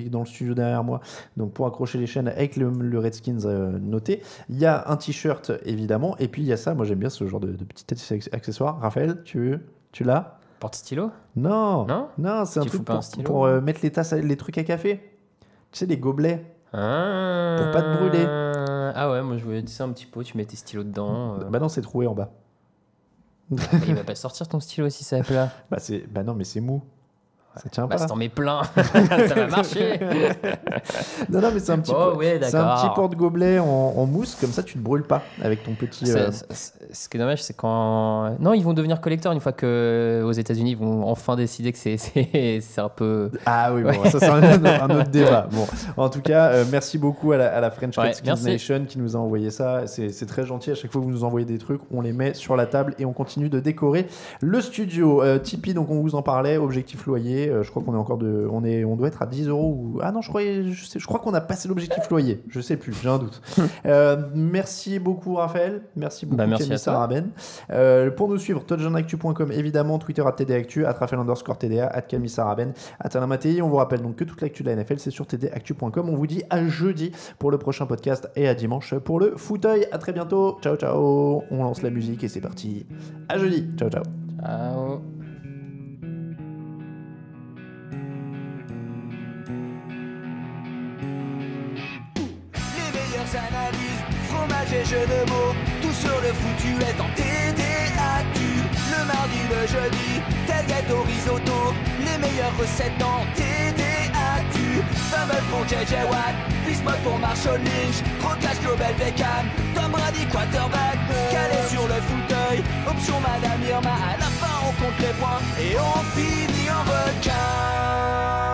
dans le studio derrière moi, donc pour accrocher les chaînes avec le Redskins noté. Il y a un t-shirt évidemment, et puis il y a ça. Moi j'aime bien ce genre de petits accessoires. Raphaël, tu l'as? Porte-stylo? Non, c'est un truc pour mettre les tasses, les trucs à café. Tu sais, les gobelets. Pour pas te brûler. Ah ouais, moi je voulais dire un petit pot, tu mets tes stylos dedans. Bah non, c'est troué en bas. Il va pas sortir ton stylo si ça est plat. Bah non, mais c'est mou. Ça tient pas. Si t'en mets plein, ça va marcher. Non, mais c'est un petit, c'est un petit porte-gobelet en mousse, comme ça tu te brûles pas avec ton petit. Ce qui est dommage, c'est quand. Non, ils vont devenir collecteurs une fois qu'aux États-Unis ils vont enfin décider que c'est un peu. Ah oui, bon, ça c'est un autre débat. Bon, en tout cas, merci beaucoup à la French Redskins Nation qui nous a envoyé ça. C'est très gentil. À chaque fois que vous nous envoyez des trucs, on les met sur la table et on continue de décorer le studio. Tipeee, donc on vous en parlait. Objectif loyer. Je crois qu'on est encore on doit être à 10 €. Ah non, je crois qu'on a passé l'objectif loyer. Je sais plus, j'ai un doute. Merci beaucoup Raphaël. Merci beaucoup Camille Saraben. Pour nous suivre, touchdownactu.com évidemment, Twitter @tdactu, @Raphaël_TDA, @Camille Saraben, @Alain Mattei. On vous rappelle donc que toute l'actu de la NFL c'est sur tdactu.com. On vous dit à jeudi pour le prochain podcast et à dimanche pour le fauteuil. À très bientôt. Ciao ciao. On lance la musique et c'est parti. À jeudi. Ciao ciao. Ciao. Analyse, fromage et jeux de mots, tout sur le foutu est en TDAQ. Le mardi, le jeudi, tailgate au risotto, les meilleures recettes en TDAQ. Fumble pour JJ Watt, Bismuth pour Marshall Lynch, Rocage Global Beckham, Tom Brady quarterback, calé sur le fauteuil, option Madame Irma, à la fin on compte les points et on finit en requin.